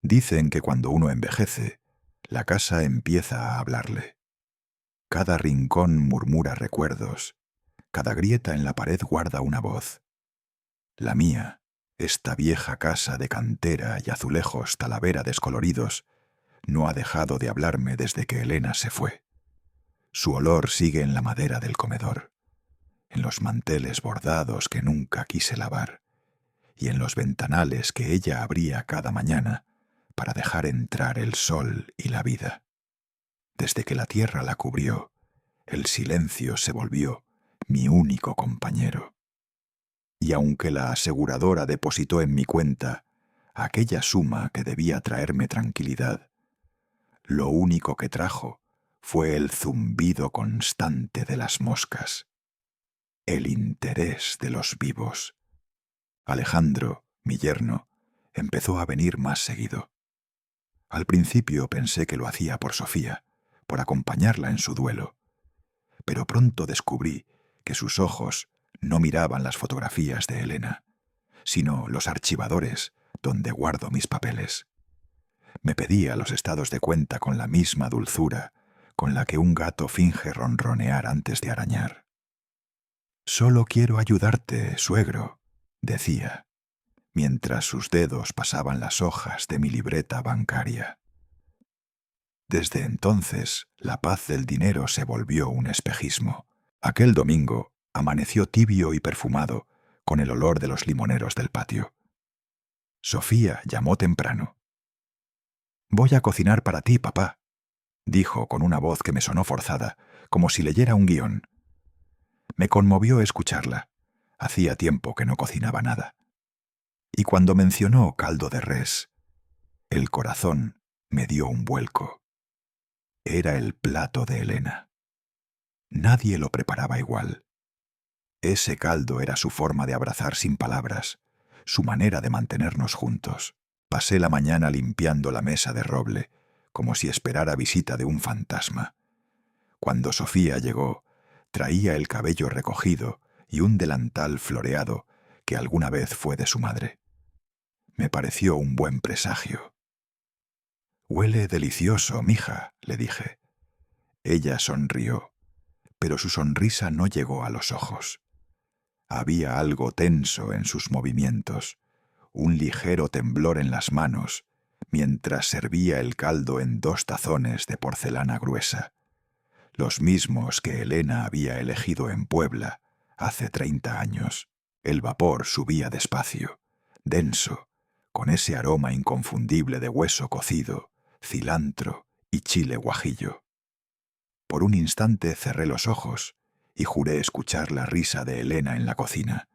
Dicen que cuando uno envejece, la casa empieza a hablarle. Cada rincón murmura recuerdos, cada grieta en la pared guarda una voz. La mía, esta vieja casa de cantera y azulejos talavera descoloridos, no ha dejado de hablarme desde que Elena se fue. Su olor sigue en la madera del comedor, en los manteles bordados que nunca quise lavar, y en los ventanales que ella abría cada mañana para dejar entrar el sol y la vida. Desde que la tierra la cubrió, el silencio se volvió mi único compañero. Y aunque la aseguradora depositó en mi cuenta aquella suma que debía traerme tranquilidad, lo único que trajo fue el zumbido constante de las moscas, el interés de los vivos. Alejandro, mi yerno, empezó a venir más seguido. Al principio pensé que lo hacía por Sofía, por acompañarla en su duelo, pero pronto descubrí que sus ojos no miraban las fotografías de Elena, sino los archivadores donde guardo mis papeles. Me pedía los estados de cuenta con la misma dulzura con la que un gato finge ronronear antes de arañar. «Solo quiero ayudarte, suegro», decía, mientras sus dedos pasaban las hojas de mi libreta bancaria. Desde entonces, la paz del dinero se volvió un espejismo. Aquel domingo amaneció tibio y perfumado, con el olor de los limoneros del patio. Sofía llamó temprano. «Voy a cocinar para ti, papá», dijo con una voz que me sonó forzada, como si leyera un guión. Me conmovió escucharla. Hacía tiempo que no cocinaba nada. Y cuando mencionó caldo de res, el corazón me dio un vuelco. Era el plato de Elena. Nadie lo preparaba igual. Ese caldo era su forma de abrazar sin palabras, su manera de mantenernos juntos. Pasé la mañana limpiando la mesa de roble, como si esperara visita de un fantasma. Cuando Sofía llegó, traía el cabello recogido y un delantal floreado que alguna vez fue de su madre. Me pareció un buen presagio. «Huele delicioso, mija», le dije. Ella sonrió, pero su sonrisa no llegó a los ojos. Había algo tenso en sus movimientos, un ligero temblor en las manos, mientras servía el caldo en 2 tazones de porcelana gruesa, los mismos que Elena había elegido en Puebla hace 30 años. El vapor subía despacio, denso, con ese aroma inconfundible de hueso cocido, cilantro y chile guajillo. Por un instante cerré los ojos y juré escuchar la risa de Elena en la cocina.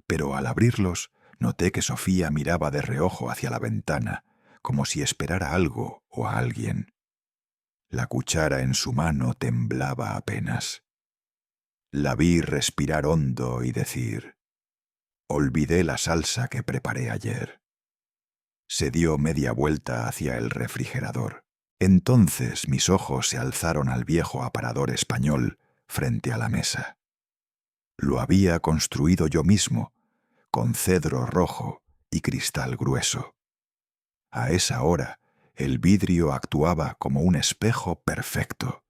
Pero al abrirlos, noté que Sofía miraba de reojo hacia la ventana, como si esperara algo o a alguien. La cuchara en su mano temblaba apenas. La vi respirar hondo y decir: «Olvidé la salsa que preparé ayer». Se dio media vuelta hacia el refrigerador. Entonces mis ojos se alzaron al viejo aparador español frente a la mesa. Lo había construido yo mismo, con cedro rojo y cristal grueso. A esa hora, el vidrio actuaba como un espejo perfecto.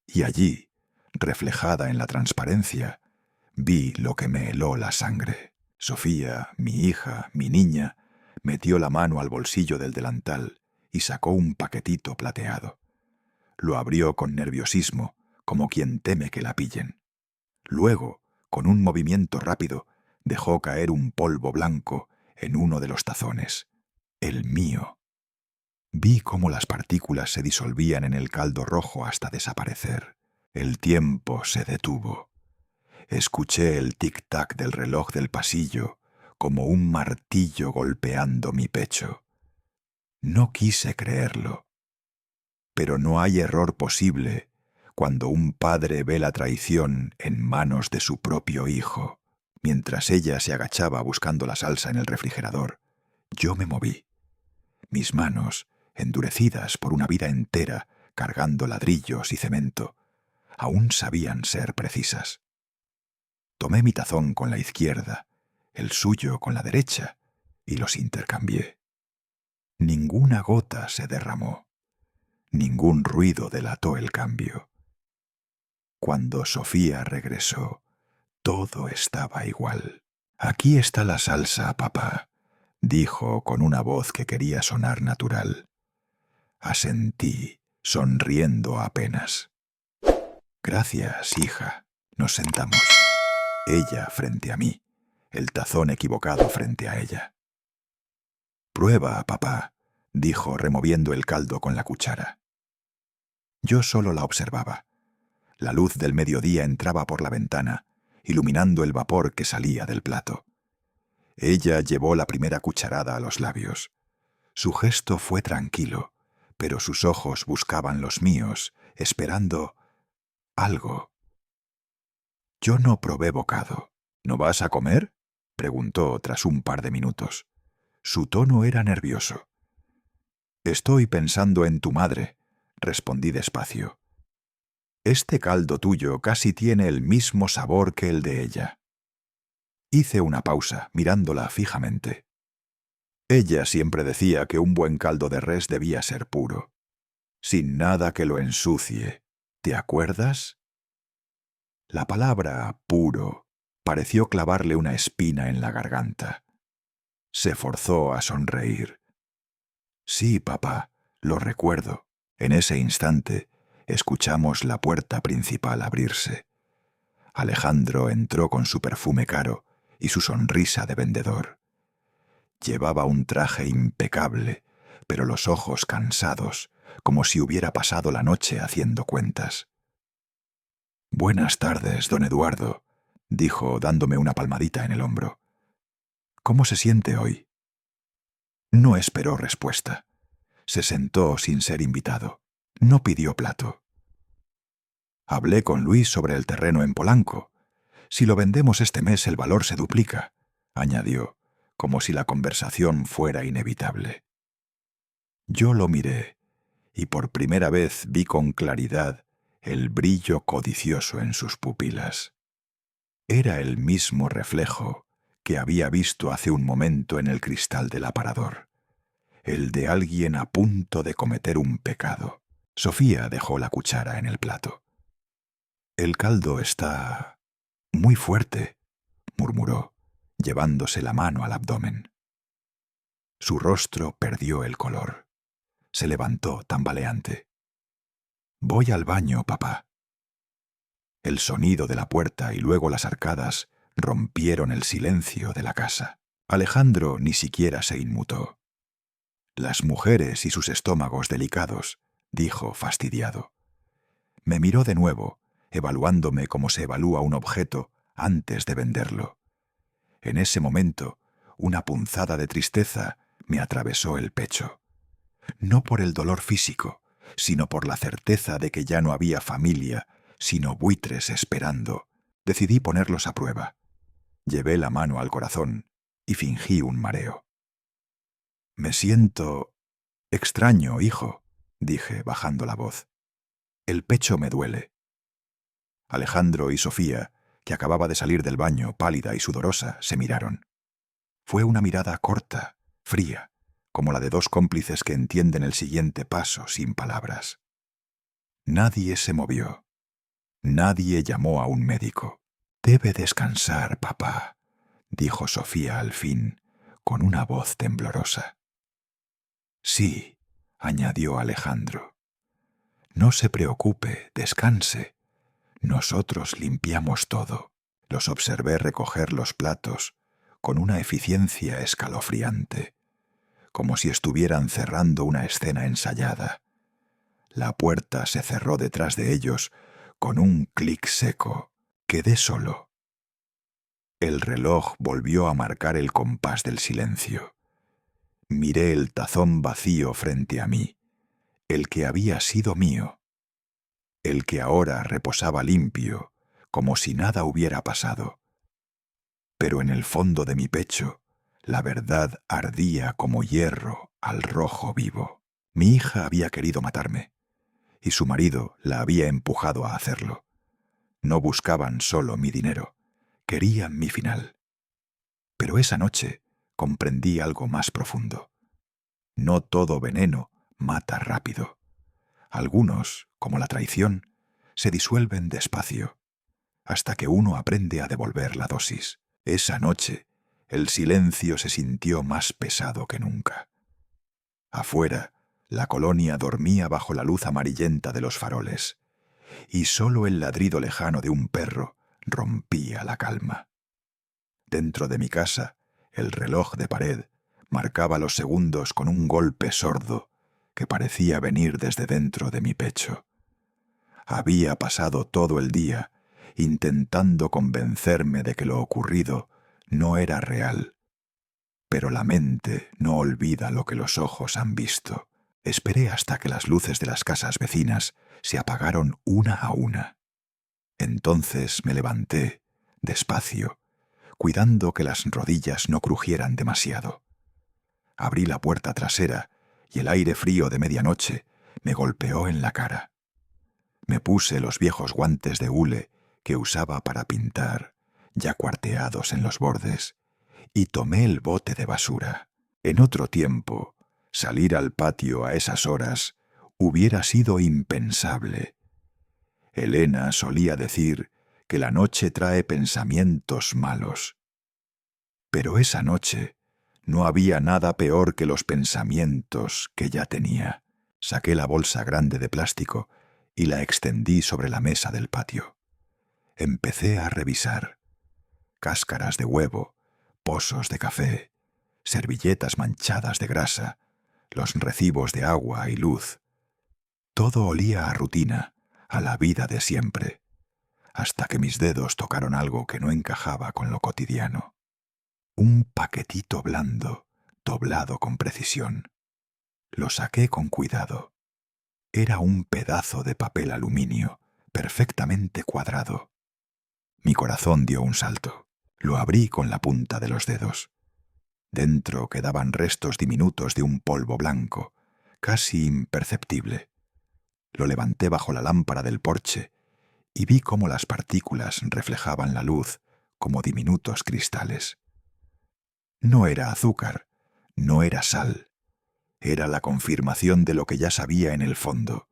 Y allí, reflejada en la transparencia, vi lo que me heló la sangre. Sofía, mi hija, mi niña, metió la mano al bolsillo del delantal y sacó un paquetito plateado. Lo abrió con nerviosismo, como quien teme que la pillen. Luego, con un movimiento rápido, dejó caer un polvo blanco en uno de los tazones. El mío. Vi cómo las partículas se disolvían en el caldo rojo hasta desaparecer. El tiempo se detuvo. Escuché el tic-tac del reloj del pasillo como un martillo golpeando mi pecho. No quise creerlo. Pero no hay error posible cuando un padre ve la traición en manos de su propio hijo. Mientras ella se agachaba buscando la salsa en el refrigerador, yo me moví. Mis manos, endurecidas por una vida entera cargando ladrillos y cemento, aún sabían ser precisas. Tomé mi tazón con la izquierda, el suyo con la derecha, y los intercambié. Ninguna gota se derramó. Ningún ruido delató el cambio. Cuando Sofía regresó, todo estaba igual. «Aquí está la salsa, papá», dijo con una voz que quería sonar natural. Asentí, sonriendo apenas. «Gracias, hija». Nos sentamos. Ella frente a mí, el tazón equivocado frente a ella. «Prueba, papá», dijo removiendo el caldo con la cuchara. Yo solo la observaba. La luz del mediodía entraba por la ventana, iluminando el vapor que salía del plato. Ella llevó la primera cucharada a los labios. Su gesto fue tranquilo, pero sus ojos buscaban los míos, esperando algo. Yo no probé bocado. «¿No vas a comer?», preguntó tras un par de minutos. Su tono era nervioso. «Estoy pensando en tu madre», respondí despacio. «Este caldo tuyo casi tiene el mismo sabor que el de ella». Hice una pausa, mirándola fijamente. Ella siempre decía que un buen caldo de res debía ser puro, sin nada que lo ensucie. ¿Te acuerdas? La palabra «puro» pareció clavarle una espina en la garganta. Se forzó a sonreír. «Sí, papá, lo recuerdo». En ese instante, escuchamos la puerta principal abrirse. Alejandro entró con su perfume caro y su sonrisa de vendedor. Llevaba un traje impecable, pero los ojos cansados, como si hubiera pasado la noche haciendo cuentas. «Buenas tardes, don Eduardo», dijo dándome una palmadita en el hombro. «¿Cómo se siente hoy?». No esperó respuesta. Se sentó sin ser invitado. No pidió plato. «Hablé con Luis sobre el terreno en Polanco. Si lo vendemos este mes el valor se duplica», añadió, como si la conversación fuera inevitable. Yo lo miré, y por primera vez vi con claridad el brillo codicioso en sus pupilas. Era el mismo reflejo que había visto hace un momento en el cristal del aparador, el de alguien a punto de cometer un pecado. Sofía dejó la cuchara en el plato. «El caldo está muy fuerte», murmuró, llevándose la mano al abdomen. Su rostro perdió el color. Se levantó tambaleante. «Voy al baño, papá». El sonido de la puerta y luego las arcadas rompieron el silencio de la casa. Alejandro ni siquiera se inmutó. «Las mujeres y sus estómagos delicados», dijo fastidiado. Me miró de nuevo, evaluándome como se evalúa un objeto antes de venderlo. En ese momento, una punzada de tristeza me atravesó el pecho. No por el dolor físico, sino por la certeza de que ya no había familia, sino buitres esperando. Decidí ponerlos a prueba. Llevé la mano al corazón y fingí un mareo. «Me siento extraño, hijo», dije, bajando la voz. «El pecho me duele». Alejandro y Sofía, que acababa de salir del baño, pálida y sudorosa, se miraron. Fue una mirada corta, fría, como la de dos cómplices que entienden el siguiente paso sin palabras. Nadie se movió. Nadie llamó a un médico. «Debe descansar, papá», dijo Sofía al fin, con una voz temblorosa. «Sí», añadió Alejandro. «No se preocupe, descanse. Nosotros limpiamos todo». Los observé recoger los platos con una eficiencia escalofriante, como si estuvieran cerrando una escena ensayada. La puerta se cerró detrás de ellos con un clic seco. Quedé solo. El reloj volvió a marcar el compás del silencio. Miré el tazón vacío frente a mí, el que había sido mío, el que ahora reposaba limpio, como si nada hubiera pasado. Pero en el fondo de mi pecho, la verdad ardía como hierro al rojo vivo. Mi hija había querido matarme, y su marido la había empujado a hacerlo. No buscaban solo mi dinero, querían mi final. Pero esa noche comprendí algo más profundo. No todo veneno mata rápido. Algunos, como la traición, se disuelven despacio, hasta que uno aprende a devolver la dosis. Esa noche, el silencio se sintió más pesado que nunca. Afuera, la colonia dormía bajo la luz amarillenta de los faroles, y solo el ladrido lejano de un perro rompía la calma. Dentro de mi casa, el reloj de pared marcaba los segundos con un golpe sordo que parecía venir desde dentro de mi pecho. Había pasado todo el día intentando convencerme de que lo ocurrido no era real. Pero la mente no olvida lo que los ojos han visto. Esperé hasta que las luces de las casas vecinas se apagaron una a una. Entonces me levanté, despacio, cuidando que las rodillas no crujieran demasiado. Abrí la puerta trasera y el aire frío de medianoche me golpeó en la cara. Me puse los viejos guantes de hule que usaba para pintar, ya cuarteados en los bordes, y tomé el bote de basura. En otro tiempo, salir al patio a esas horas hubiera sido impensable. Elena solía decir que la noche trae pensamientos malos. Pero esa noche no había nada peor que los pensamientos que ya tenía. Saqué la bolsa grande de plástico y la extendí sobre la mesa del patio. Empecé a revisar. Cáscaras de huevo, pozos de café, servilletas manchadas de grasa, los recibos de agua y luz. Todo olía a rutina, a la vida de siempre, hasta que mis dedos tocaron algo que no encajaba con lo cotidiano. Un paquetito blando, doblado con precisión. Lo saqué con cuidado. Era un pedazo de papel aluminio, perfectamente cuadrado. Mi corazón dio un salto. Lo abrí con la punta de los dedos. Dentro quedaban restos diminutos de un polvo blanco, casi imperceptible. Lo levanté bajo la lámpara del porche y vi cómo las partículas reflejaban la luz como diminutos cristales. No era azúcar, no era sal. Era la confirmación de lo que ya sabía en el fondo.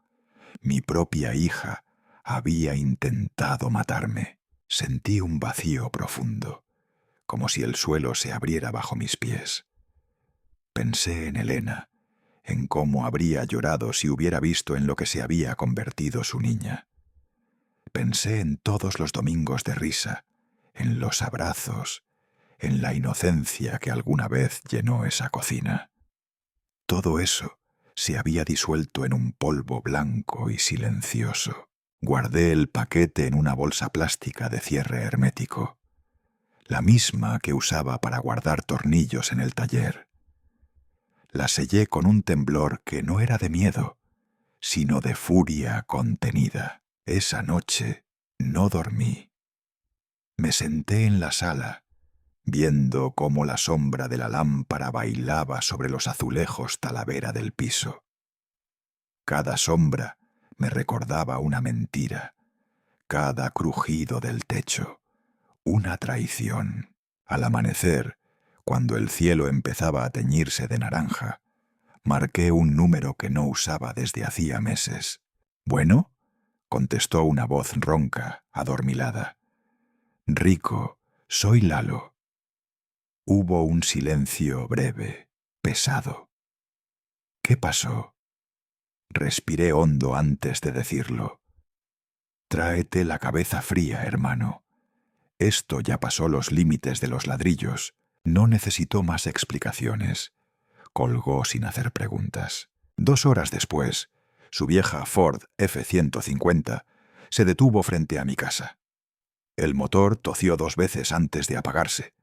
Mi propia hija había intentado matarme. Sentí un vacío profundo, como si el suelo se abriera bajo mis pies. Pensé en Elena, en cómo habría llorado si hubiera visto en lo que se había convertido su niña. Pensé en todos los domingos de risa, en los abrazos, en la inocencia que alguna vez llenó esa cocina. Todo eso se había disuelto en un polvo blanco y silencioso. Guardé el paquete en una bolsa plástica de cierre hermético, la misma que usaba para guardar tornillos en el taller. La sellé con un temblor que no era de miedo, sino de furia contenida. Esa noche no dormí. Me senté en la sala, viendo cómo la sombra de la lámpara bailaba sobre los azulejos talavera del piso. Cada sombra me recordaba una mentira, cada crujido del techo, una traición. Al amanecer, cuando el cielo empezaba a teñirse de naranja, marqué un número que no usaba desde hacía meses. «¿Bueno?», contestó una voz ronca, adormilada. «Rico, soy Lalo». Hubo un silencio breve, pesado. «¿Qué pasó?». Respiré hondo antes de decirlo. «Tráete la cabeza fría, hermano. Esto ya pasó los límites de los ladrillos. No necesitó más explicaciones». Colgó sin hacer preguntas. 2 horas después, su vieja Ford F-150 se detuvo frente a mi casa. El motor toció 2 veces antes de apagarse.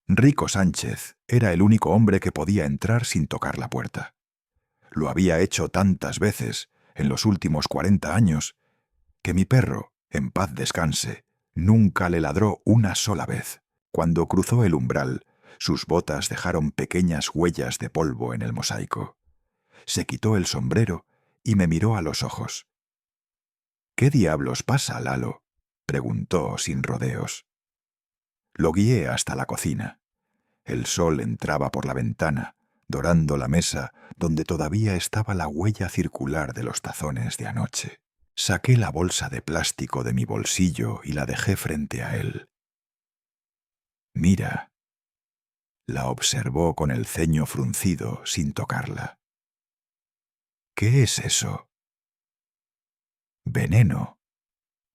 Rico Sánchez era el único hombre que podía entrar sin tocar la puerta. Lo había hecho tantas veces en los últimos 40 años que mi perro, en paz descanse, nunca le ladró una sola vez. Cuando cruzó el umbral, sus botas dejaron pequeñas huellas de polvo en el mosaico. Se quitó el sombrero y me miró a los ojos. «¿Qué diablos pasa, Lalo?», preguntó sin rodeos. Lo guié hasta la cocina. El sol entraba por la ventana, dorando la mesa donde todavía estaba la huella circular de los tazones de anoche. Saqué la bolsa de plástico de mi bolsillo y la dejé frente a él. «Mira», la observó con el ceño fruncido sin tocarla. «¿Qué es eso?» «Veneno»,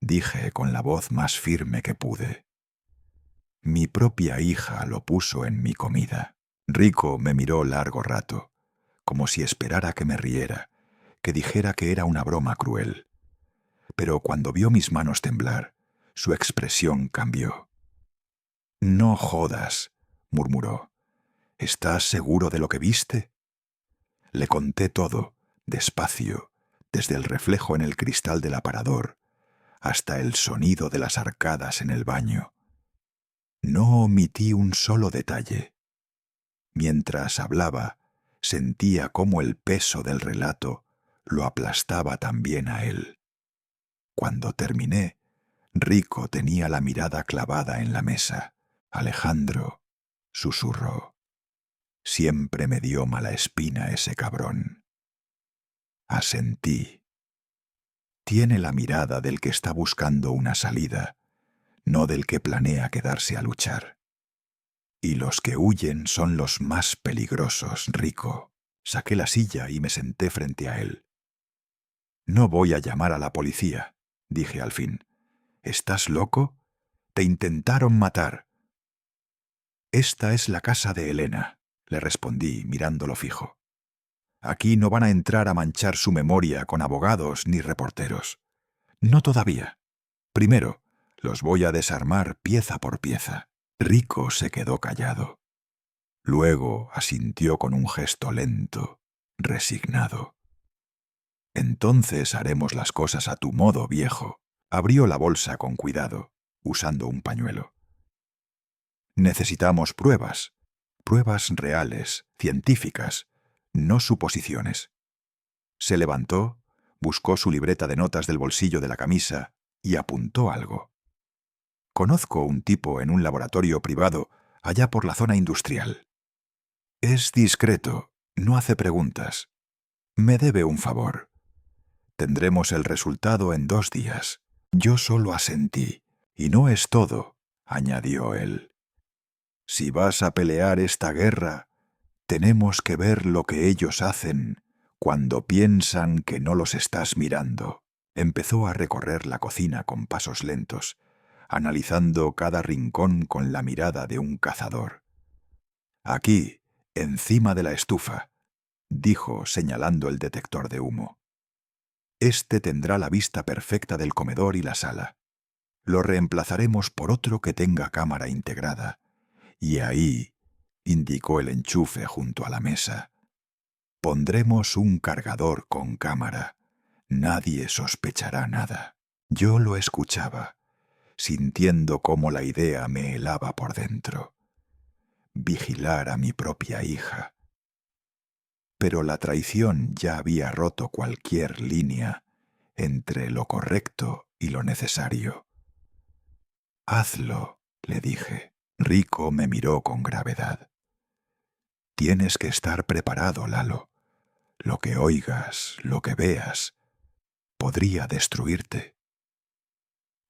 dije con la voz más firme que pude. «Mi propia hija lo puso en mi comida». Rico me miró largo rato, como si esperara que me riera, que dijera que era una broma cruel. Pero cuando vio mis manos temblar, su expresión cambió. «No jodas», murmuró. «¿Estás seguro de lo que viste?» Le conté todo, despacio, desde el reflejo en el cristal del aparador hasta el sonido de las arcadas en el baño. No omití un solo detalle. Mientras hablaba, sentía cómo el peso del relato lo aplastaba también a él. Cuando terminé, Rico tenía la mirada clavada en la mesa. «Alejandro», susurró, «siempre me dio mala espina ese cabrón». Asentí. Tiene la mirada del que está buscando una salida, no del que planea quedarse a luchar. Y los que huyen son los más peligrosos, Rico. Saqué la silla y me senté frente a él. «No voy a llamar a la policía», dije al fin. «¿Estás loco? Te intentaron matar». «Esta es la casa de Elena», le respondí mirándolo fijo. «Aquí no van a entrar a manchar su memoria con abogados ni reporteros. No todavía. Primero, los voy a desarmar pieza por pieza». Rico se quedó callado. Luego asintió con un gesto lento, resignado. «Entonces haremos las cosas a tu modo, viejo». Abrió la bolsa con cuidado, usando un pañuelo. «Necesitamos pruebas reales, científicas, no suposiciones». Se levantó, buscó su libreta de notas del bolsillo de la camisa y apuntó algo. «Conozco un tipo en un laboratorio privado allá por la zona industrial. Es discreto, no hace preguntas. Me debe un favor. Tendremos el resultado en 2 días». Yo solo asentí. «Y no es todo», añadió él. «Si vas a pelear esta guerra, tenemos que ver lo que ellos hacen cuando piensan que no los estás mirando». Empezó a recorrer la cocina con pasos lentos, analizando cada rincón con la mirada de un cazador. «Aquí, encima de la estufa», dijo señalando el detector de humo. «Este tendrá la vista perfecta del comedor y la sala. Lo reemplazaremos por otro que tenga cámara integrada. Y ahí», indicó el enchufe junto a la mesa, «pondremos un cargador con cámara. Nadie sospechará nada». Yo lo escuchaba, sintiendo cómo la idea me helaba por dentro. Vigilar a mi propia hija. Pero la traición ya había roto cualquier línea entre lo correcto y lo necesario. «Hazlo», le dije. Rico me miró con gravedad. «Tienes que estar preparado, Lalo. Lo que oigas, lo que veas, podría destruirte».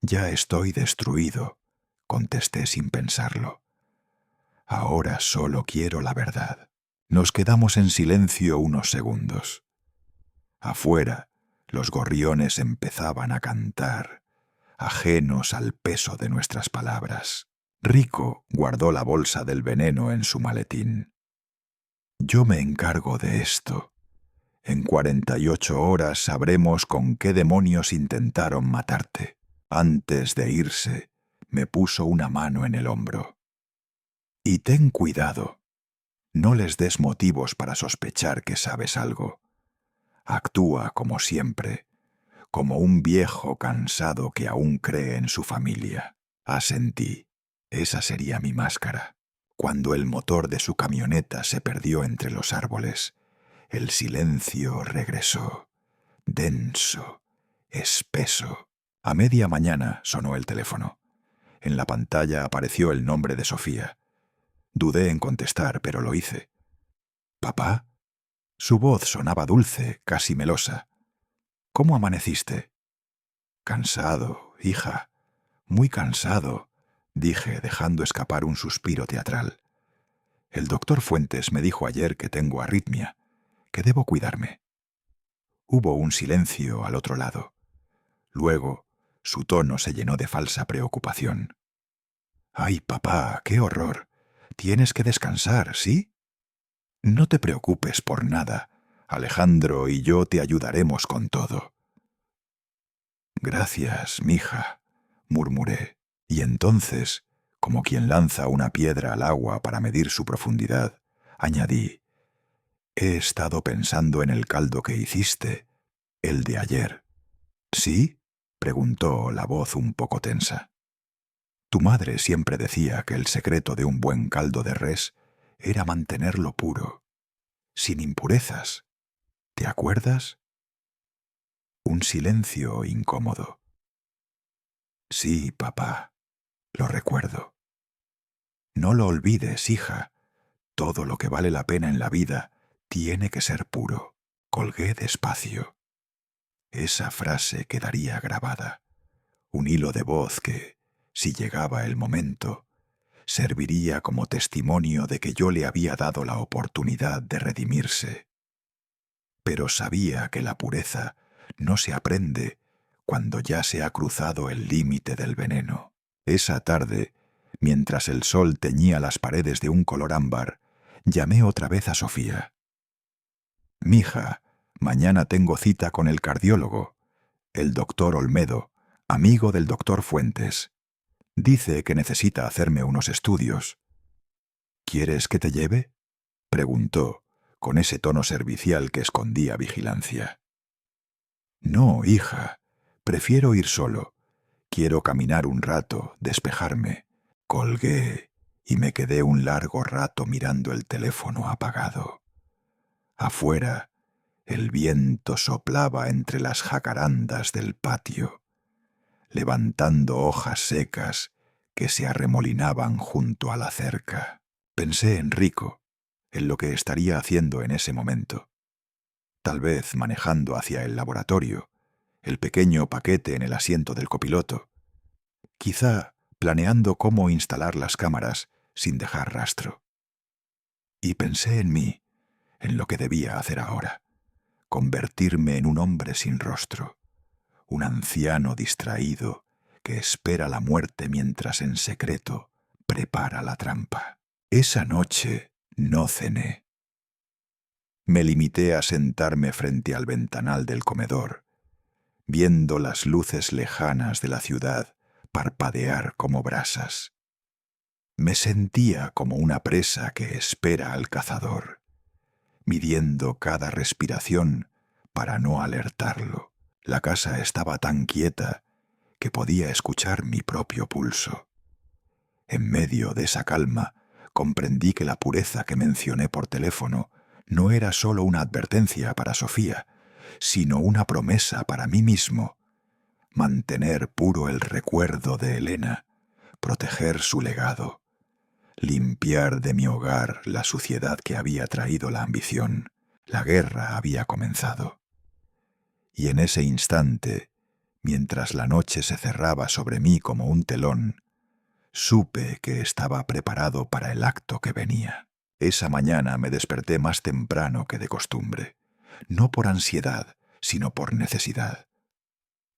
«Ya estoy destruido», contesté sin pensarlo. «Ahora solo quiero la verdad». Nos quedamos en silencio unos segundos. Afuera, los gorriones empezaban a cantar, ajenos al peso de nuestras palabras. Rico guardó la bolsa del veneno en su maletín. «Yo me encargo de esto. En 48 horas sabremos con qué demonios intentaron matarte». Antes de irse, me puso una mano en el hombro. «Y ten cuidado. No les des motivos para sospechar que sabes algo. Actúa como siempre, como un viejo cansado que aún cree en su familia». Asentí. Esa sería mi máscara. Cuando el motor de su camioneta se perdió entre los árboles, el silencio regresó, denso, espeso. A media mañana sonó el teléfono. En la pantalla apareció el nombre de Sofía. Dudé en contestar, pero lo hice. ¿Papá? Su voz sonaba dulce, casi melosa. ¿Cómo amaneciste? Cansado, hija, muy cansado, dije, dejando escapar un suspiro teatral. El doctor Fuentes me dijo ayer que tengo arritmia, que debo cuidarme. Hubo un silencio al otro lado. Luego, su tono se llenó de falsa preocupación. «Ay, papá, qué horror. Tienes que descansar, ¿sí? No te preocupes por nada. Alejandro y yo te ayudaremos con todo». «Gracias, mija», murmuré, y entonces, como quien lanza una piedra al agua para medir su profundidad, añadí: «He estado pensando en el caldo que hiciste, el de ayer». «¿Sí?», preguntó la voz un poco tensa. «Tu madre siempre decía que el secreto de un buen caldo de res era mantenerlo puro, sin impurezas. ¿Te acuerdas?». Un silencio incómodo. «Sí, papá, lo recuerdo». «No lo olvides, hija. Todo lo que vale la pena en la vida tiene que ser puro». Colgué despacio. Esa frase quedaría grabada, un hilo de voz que, si llegaba el momento, serviría como testimonio de que yo le había dado la oportunidad de redimirse. Pero sabía que la pureza no se aprende cuando ya se ha cruzado el límite del veneno. Esa tarde, mientras el sol teñía las paredes de un color ámbar, llamé otra vez a Sofía. «Mija, mañana tengo cita con el cardiólogo, el doctor Olmedo, amigo del doctor Fuentes. Dice que necesita hacerme unos estudios». «¿Quieres que te lleve?», preguntó, con ese tono servicial que escondía vigilancia. «No, hija, prefiero ir solo. Quiero caminar un rato, despejarme». Colgué y me quedé un largo rato mirando el teléfono apagado. Afuera, el viento soplaba entre las jacarandas del patio, levantando hojas secas que se arremolinaban junto a la cerca. Pensé en Rico, en lo que estaría haciendo en ese momento. Tal vez manejando hacia el laboratorio, el pequeño paquete en el asiento del copiloto. Quizá planeando cómo instalar las cámaras sin dejar rastro. Y pensé en mí, en lo que debía hacer ahora: convertirme en un hombre sin rostro, un anciano distraído que espera la muerte mientras en secreto prepara la trampa. Esa noche no cené. Me limité a sentarme frente al ventanal del comedor, viendo las luces lejanas de la ciudad parpadear como brasas. Me sentía como una presa que espera al cazador, midiendo cada respiración para no alertarlo. La casa estaba tan quieta que podía escuchar mi propio pulso. En medio de esa calma, comprendí que la pureza que mencioné por teléfono no era solo una advertencia para Sofía, sino una promesa para mí mismo: mantener puro el recuerdo de Elena, proteger su legado, limpiar de mi hogar la suciedad que había traído la ambición. La guerra había comenzado. Y en ese instante, mientras la noche se cerraba sobre mí como un telón, supe que estaba preparado para el acto que venía. Esa mañana me desperté más temprano que de costumbre, no por ansiedad, sino por necesidad.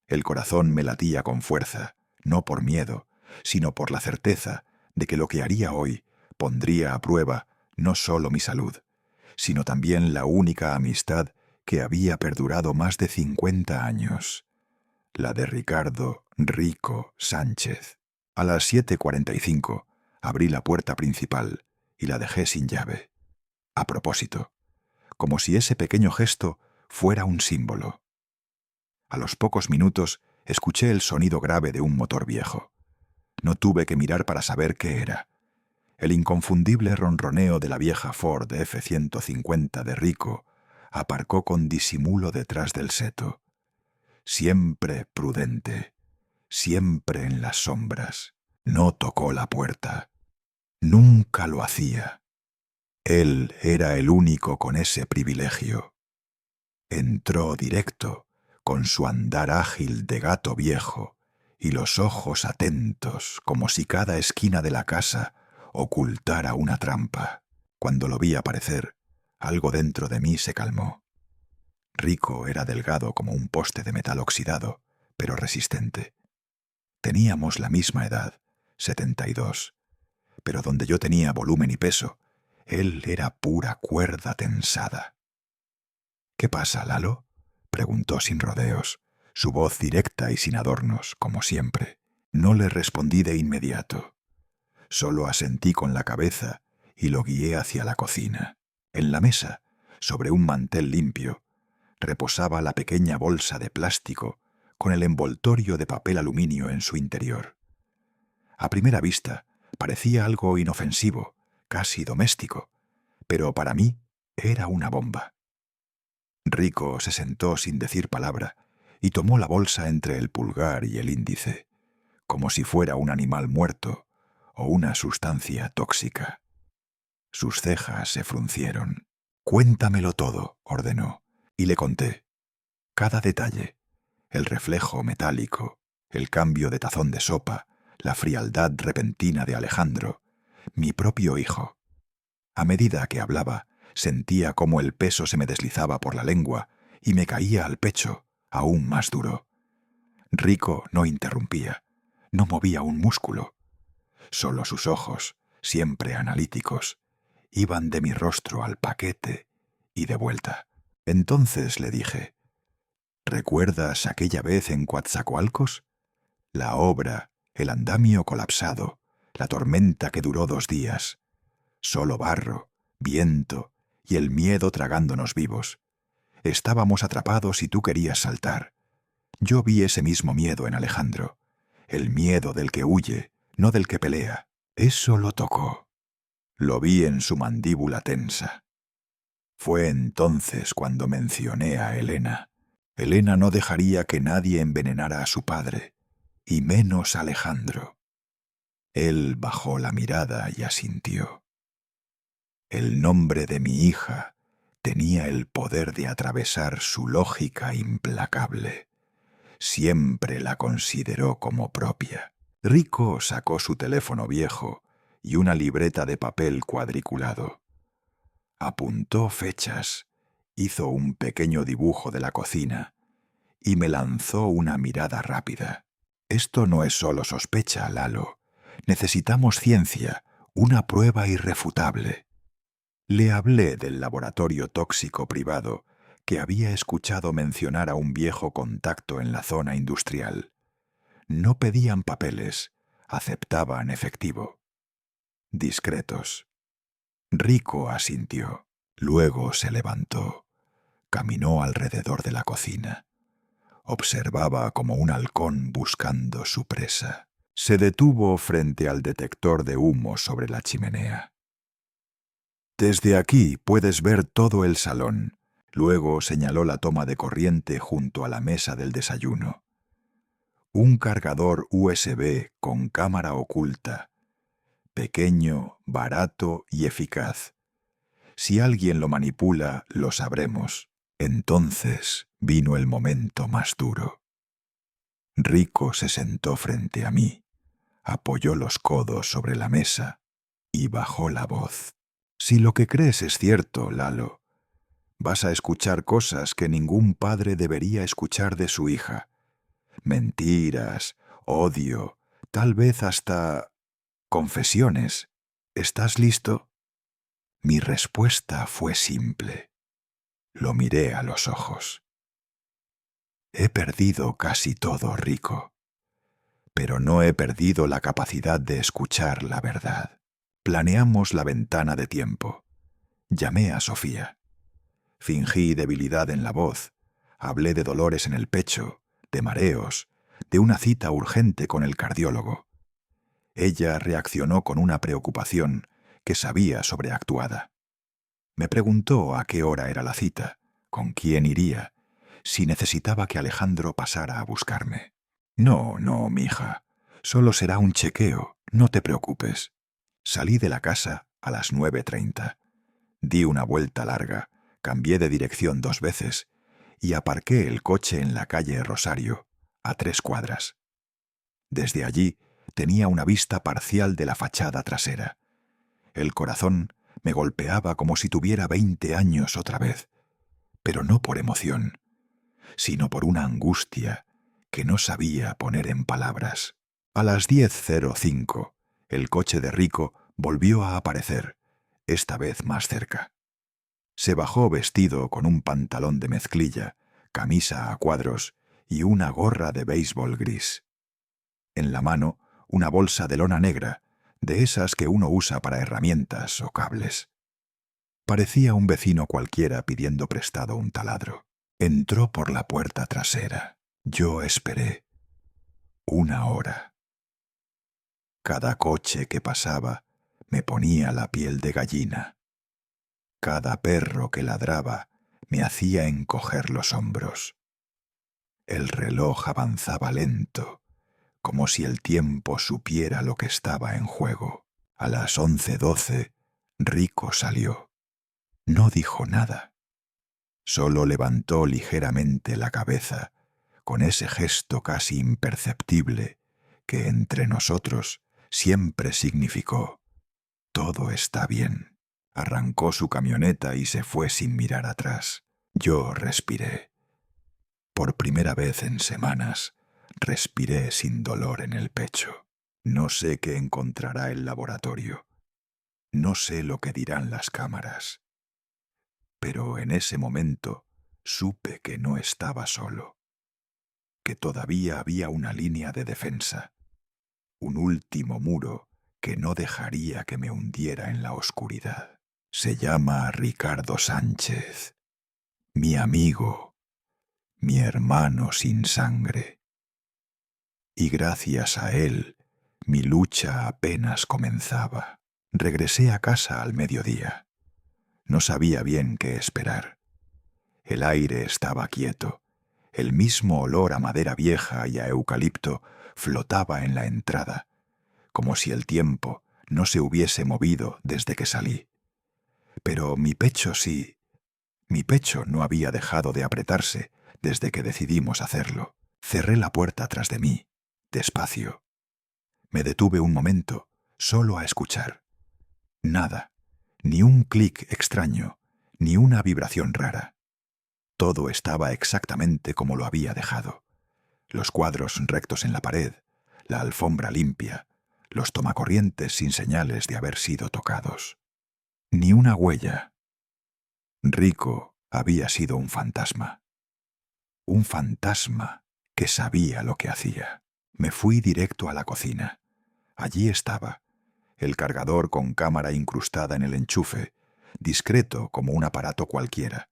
El corazón me latía con fuerza, no por miedo, sino por la certeza de que lo que haría hoy pondría a prueba no solo mi salud, sino también la única amistad que había perdurado más de 50 años, la de Ricardo Rico Sánchez. A las 7:45 abrí la puerta principal y la dejé sin llave. A propósito, como si ese pequeño gesto fuera un símbolo. A los pocos minutos escuché el sonido grave de un motor viejo. No tuve que mirar para saber qué era. El inconfundible ronroneo de la vieja Ford F-150 de Rico aparcó con disimulo detrás del seto. Siempre prudente, siempre en las sombras. No tocó la puerta. Nunca lo hacía. Él era el único con ese privilegio. Entró directo, con su andar ágil de gato viejo y los ojos atentos, como si cada esquina de la casa ocultara una trampa. Cuando lo vi aparecer, algo dentro de mí se calmó. Rico era delgado como un poste de metal oxidado, pero resistente. Teníamos la misma edad, 72, pero donde yo tenía volumen y peso, él era pura cuerda tensada. «¿Qué pasa, Lalo?», preguntó sin rodeos, su voz directa y sin adornos, como siempre. No le respondí de inmediato. Solo asentí con la cabeza y lo guié hacia la cocina. En la mesa, sobre un mantel limpio, reposaba la pequeña bolsa de plástico con el envoltorio de papel aluminio en su interior. A primera vista, parecía algo inofensivo, casi doméstico, pero para mí era una bomba. Rico se sentó sin decir palabra y tomó la bolsa entre el pulgar y el índice, como si fuera un animal muerto o una sustancia tóxica. Sus cejas se fruncieron. «Cuéntamelo todo», ordenó, y le conté. Cada detalle, el reflejo metálico, el cambio de tazón de sopa, la frialdad repentina de Alejandro, mi propio hijo. A medida que hablaba, sentía cómo el peso se me deslizaba por la lengua y me caía al pecho, aún más duro. Rico no interrumpía, no movía un músculo. Solo sus ojos, siempre analíticos, iban de mi rostro al paquete y de vuelta. Entonces le dije: «¿Recuerdas aquella vez en Coatzacoalcos? La obra, el andamio colapsado, la tormenta que duró 2 días. Solo barro, viento y el miedo tragándonos vivos. Estábamos atrapados y tú querías saltar. Yo vi ese mismo miedo en Alejandro, el miedo del que huye, no del que pelea. Eso lo tocó. Lo vi en su mandíbula tensa. Fue entonces cuando mencioné a Elena. Elena no dejaría que nadie envenenara a su padre, y menos a Alejandro». Él bajó la mirada y asintió. El nombre de mi hija tenía el poder de atravesar su lógica implacable. Siempre la consideró como propia. Rico sacó su teléfono viejo y una libreta de papel cuadriculado. Apuntó fechas, hizo un pequeño dibujo de la cocina y me lanzó una mirada rápida. «Esto no es solo sospecha, Lalo. Necesitamos ciencia, una prueba irrefutable». Le hablé del laboratorio tóxico privado que había escuchado mencionar a un viejo contacto en la zona industrial. No pedían papeles, aceptaban efectivo. Discretos. Rico asintió. Luego se levantó. Caminó alrededor de la cocina. Observaba como un halcón buscando su presa. Se detuvo frente al detector de humo sobre la chimenea. «Desde aquí puedes ver todo el salón». Luego señaló la toma de corriente junto a la mesa del desayuno. Un cargador USB con cámara oculta. Pequeño, barato y eficaz. Si alguien lo manipula, lo sabremos. Entonces vino el momento más duro. Rico se sentó frente a mí, apoyó los codos sobre la mesa y bajó la voz. «Si lo que crees es cierto, Lalo, vas a escuchar cosas que ningún padre debería escuchar de su hija. Mentiras, odio, tal vez hasta confesiones. ¿Estás listo?» Mi respuesta fue simple. Lo miré a los ojos. «He perdido casi todo, Rico, pero no he perdido la capacidad de escuchar la verdad». Planeamos la ventana de tiempo. Llamé a Sofía. Fingí debilidad en la voz. Hablé de dolores en el pecho, de mareos, de una cita urgente con el cardiólogo. Ella reaccionó con una preocupación que sabía sobreactuada. Me preguntó a qué hora era la cita, con quién iría, si necesitaba que Alejandro pasara a buscarme. «No, mija. Solo será un chequeo, no te preocupes». Salí de la casa a las 9:30. Di una vuelta larga, cambié de dirección 2 veces y aparqué el coche en la calle Rosario, a 3 cuadras. Desde allí tenía una vista parcial de la fachada trasera. El corazón me golpeaba como si tuviera 20 años otra vez, pero no por emoción, sino por una angustia que no sabía poner en palabras. A las 10:05, el coche de Rico volvió a aparecer, esta vez más cerca. Se bajó vestido con un pantalón de mezclilla, camisa a cuadros y una gorra de béisbol gris. En la mano, una bolsa de lona negra, de esas que uno usa para herramientas o cables. Parecía un vecino cualquiera pidiendo prestado un taladro. Entró por la puerta trasera. Yo esperé. 1 hora. Cada coche que pasaba me ponía la piel de gallina. Cada perro que ladraba me hacía encoger los hombros. El reloj avanzaba lento, como si el tiempo supiera lo que estaba en juego. A las 11:12, Rico salió. No dijo nada. Solo levantó ligeramente la cabeza, con ese gesto casi imperceptible que entre nosotros siempre significó: todo está bien. Arrancó su camioneta y se fue sin mirar atrás. Yo respiré. Por primera vez en semanas, respiré sin dolor en el pecho. No sé qué encontrará el laboratorio. No sé lo que dirán las cámaras. Pero en ese momento supe que no estaba solo, que todavía había una línea de defensa, un último muro que no dejaría que me hundiera en la oscuridad. Se llama Ricardo Sánchez, mi amigo, mi hermano sin sangre. Y gracias a él, mi lucha apenas comenzaba. Regresé a casa al mediodía. No sabía bien qué esperar. El aire estaba quieto. El mismo olor a madera vieja y a eucalipto flotaba en la entrada, como si el tiempo no se hubiese movido desde que salí. Pero mi pecho sí. Mi pecho no había dejado de apretarse desde que decidimos hacerlo. Cerré la puerta tras de mí, despacio. Me detuve un momento, solo a escuchar. Nada, ni un clic extraño, ni una vibración rara. Todo estaba exactamente como lo había dejado. Los cuadros rectos en la pared, la alfombra limpia, los tomacorrientes sin señales de haber sido tocados. Ni una huella. Rico había sido un fantasma. Un fantasma que sabía lo que hacía. Me fui directo a la cocina. Allí estaba, el cargador con cámara incrustada en el enchufe, discreto como un aparato cualquiera.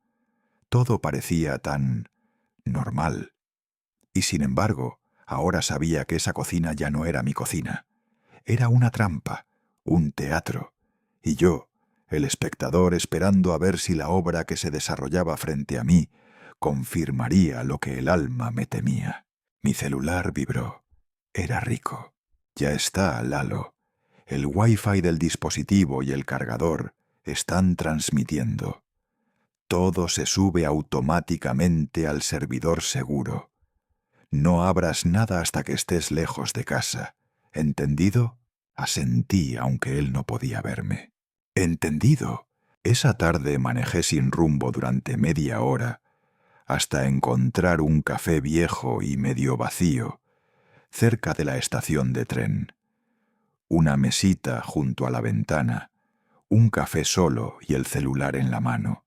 Todo parecía tan normal. Y sin embargo, ahora sabía que esa cocina ya no era mi cocina. Era una trampa, un teatro, y yo, el espectador, esperando a ver si la obra que se desarrollaba frente a mí confirmaría lo que el alma me temía. Mi celular vibró. Era Rico. Ya está, Lalo. El Wi-Fi del dispositivo y el cargador están transmitiendo. Todo se sube automáticamente al servidor seguro. No abras nada hasta que estés lejos de casa. ¿Entendido? Asentí, aunque él no podía verme. ¿Entendido? Esa tarde manejé sin rumbo durante media hora hasta encontrar un café viejo y medio vacío cerca de la estación de tren. Una mesita junto a la ventana, un café solo y el celular en la mano.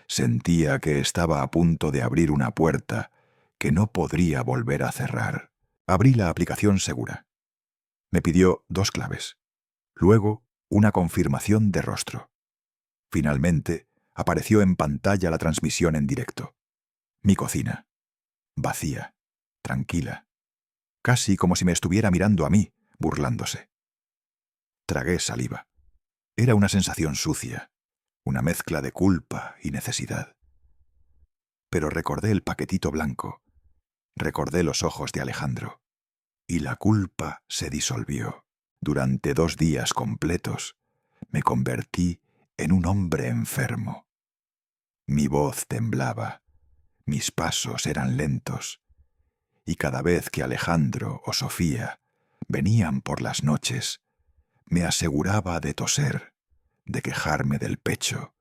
Sentía que estaba a punto de abrir una puerta que no podría volver a cerrar. Abrí la aplicación Segura. Me pidió 2 claves. Luego, una confirmación de rostro. Finalmente, apareció en pantalla la transmisión en directo. Mi cocina. Vacía. Tranquila. Casi como si me estuviera mirando a mí, burlándose. Tragué saliva. Era una sensación sucia, una mezcla de culpa y necesidad. Pero recordé el paquetito blanco. Recordé los ojos de Alejandro. Y la culpa se disolvió. Durante 2 días completos me convertí en un hombre enfermo. Mi voz temblaba, mis pasos eran lentos, y cada vez que Alejandro o Sofía venían por las noches, me aseguraba de toser, de quejarme del pecho,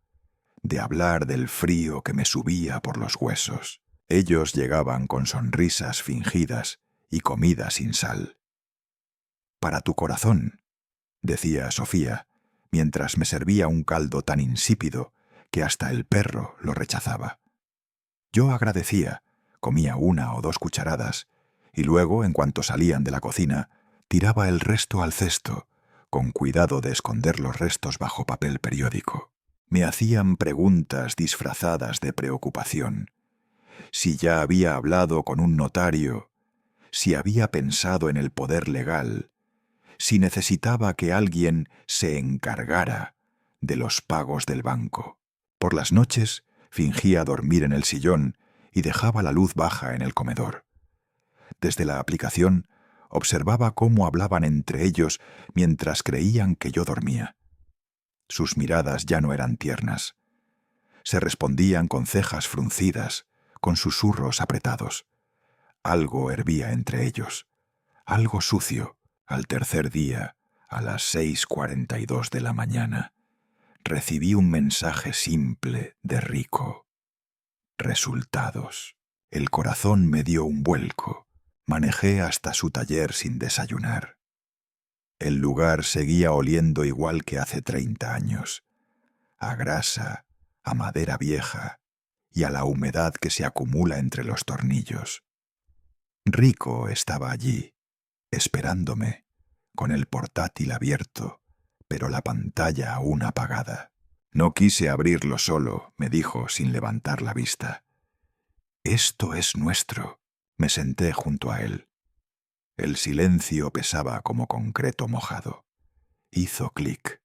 de hablar del frío que me subía por los huesos. Ellos llegaban con sonrisas fingidas y comida sin sal. «Para tu corazón», decía Sofía, mientras me servía un caldo tan insípido que hasta el perro lo rechazaba. Yo agradecía, comía 1 o 2 cucharadas, y luego, en cuanto salían de la cocina, tiraba el resto al cesto, con cuidado de esconder los restos bajo papel periódico. Me hacían preguntas disfrazadas de preocupación. Si ya había hablado con un notario, si había pensado en el poder legal, si necesitaba que alguien se encargara de los pagos del banco. Por las noches fingía dormir en el sillón y dejaba la luz baja en el comedor. Desde la aplicación observaba cómo hablaban entre ellos mientras creían que yo dormía. Sus miradas ya no eran tiernas. Se respondían con cejas fruncidas, con susurros apretados. Algo hervía entre ellos, algo sucio. Al tercer día, a las 6:42 de la mañana, recibí un mensaje simple de Rico. Resultados. El corazón me dio un vuelco. Manejé hasta su taller sin desayunar. El lugar seguía oliendo igual que hace 30 años, a grasa, a madera vieja y a la humedad que se acumula entre los tornillos. Rico estaba allí, esperándome, con el portátil abierto, pero la pantalla aún apagada. No quise abrirlo solo, me dijo sin levantar la vista. «Esto es nuestro». Me senté junto a él. El silencio pesaba como concreto mojado. Hizo clic.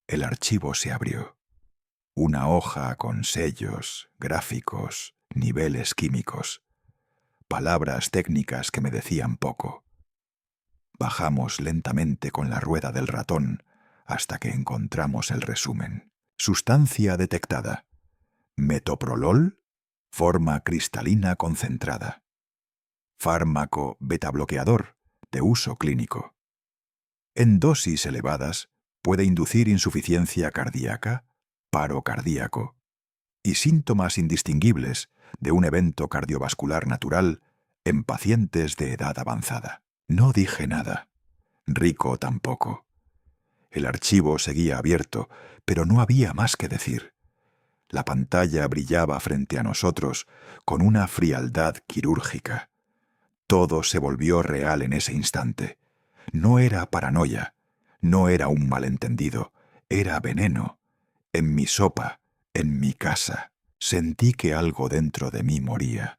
El archivo se abrió. Una hoja con sellos, gráficos, niveles químicos, palabras técnicas que me decían poco. Bajamos lentamente con la rueda del ratón hasta que encontramos el resumen. Sustancia detectada: metoprolol, forma cristalina concentrada. Fármaco betabloqueador, de uso clínico. En dosis elevadas puede inducir insuficiencia cardíaca, paro cardíaco y síntomas indistinguibles de un evento cardiovascular natural en pacientes de edad avanzada. No dije nada. Rico tampoco. El archivo seguía abierto, pero no había más que decir. La pantalla brillaba frente a nosotros con una frialdad quirúrgica. Todo se volvió real en ese instante. No era paranoia, no era un malentendido, era veneno. En mi sopa, en mi casa, sentí que algo dentro de mí moría.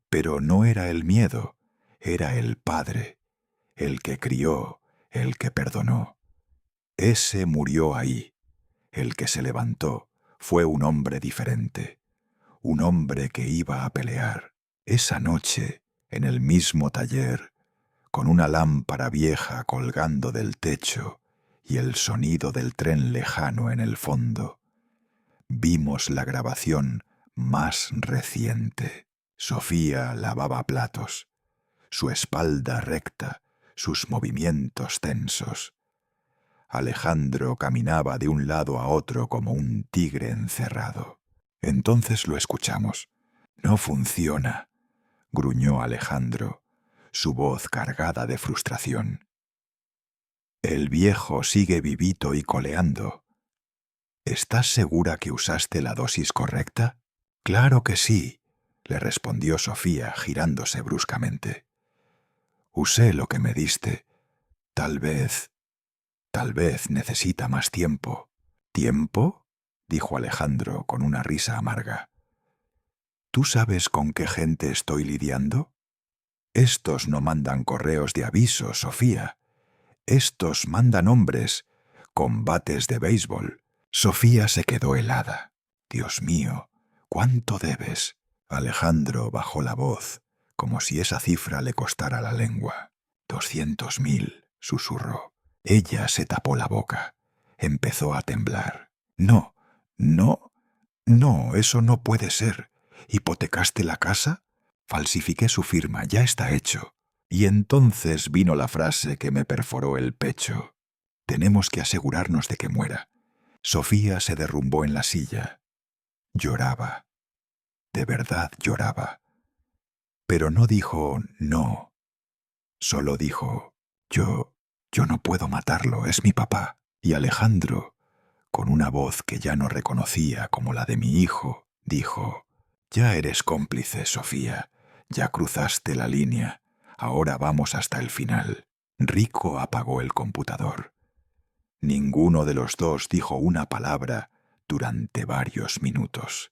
Pero no era el miedo, era el Padre, el que crió, el que perdonó. Ese murió ahí. El que se levantó fue un hombre diferente, un hombre que iba a pelear. Esa noche, en el mismo taller, con una lámpara vieja colgando del techo y el sonido del tren lejano en el fondo, vimos la grabación más reciente. Sofía lavaba platos, su espalda recta, sus movimientos tensos. Alejandro caminaba de un lado a otro como un tigre encerrado. Entonces lo escuchamos. «No funciona», gruñó Alejandro, su voz cargada de frustración. «El viejo sigue vivito y coleando». «¿Estás segura que usaste la dosis correcta?» «Claro que sí», le respondió Sofía, girándose bruscamente. «Usé lo que me diste. Tal vez necesita más tiempo». «¿Tiempo?», dijo Alejandro con una risa amarga. «¿Tú sabes con qué gente estoy lidiando? Estos no mandan correos de aviso, Sofía. Estos mandan hombres con bates de béisbol». Sofía se quedó helada. «Dios mío, ¿cuánto debes?». Alejandro bajó la voz, como si esa cifra le costara la lengua. 200.000, susurró. Ella se tapó la boca. Empezó a temblar. No, no, no, eso no puede ser. ¿Hipotecaste la casa? Falsifiqué su firma, ya está hecho. Y entonces vino la frase que me perforó el pecho. Tenemos que asegurarnos de que muera. Sofía se derrumbó en la silla. Lloraba. De verdad lloraba. Pero no dijo no. Solo dijo, yo no puedo matarlo, es mi papá. Y Alejandro, con una voz que ya no reconocía como la de mi hijo, dijo, ya eres cómplice, Sofía, ya cruzaste la línea, ahora vamos hasta el final. Rico apagó el computador. Ninguno de los dos dijo una palabra durante varios minutos.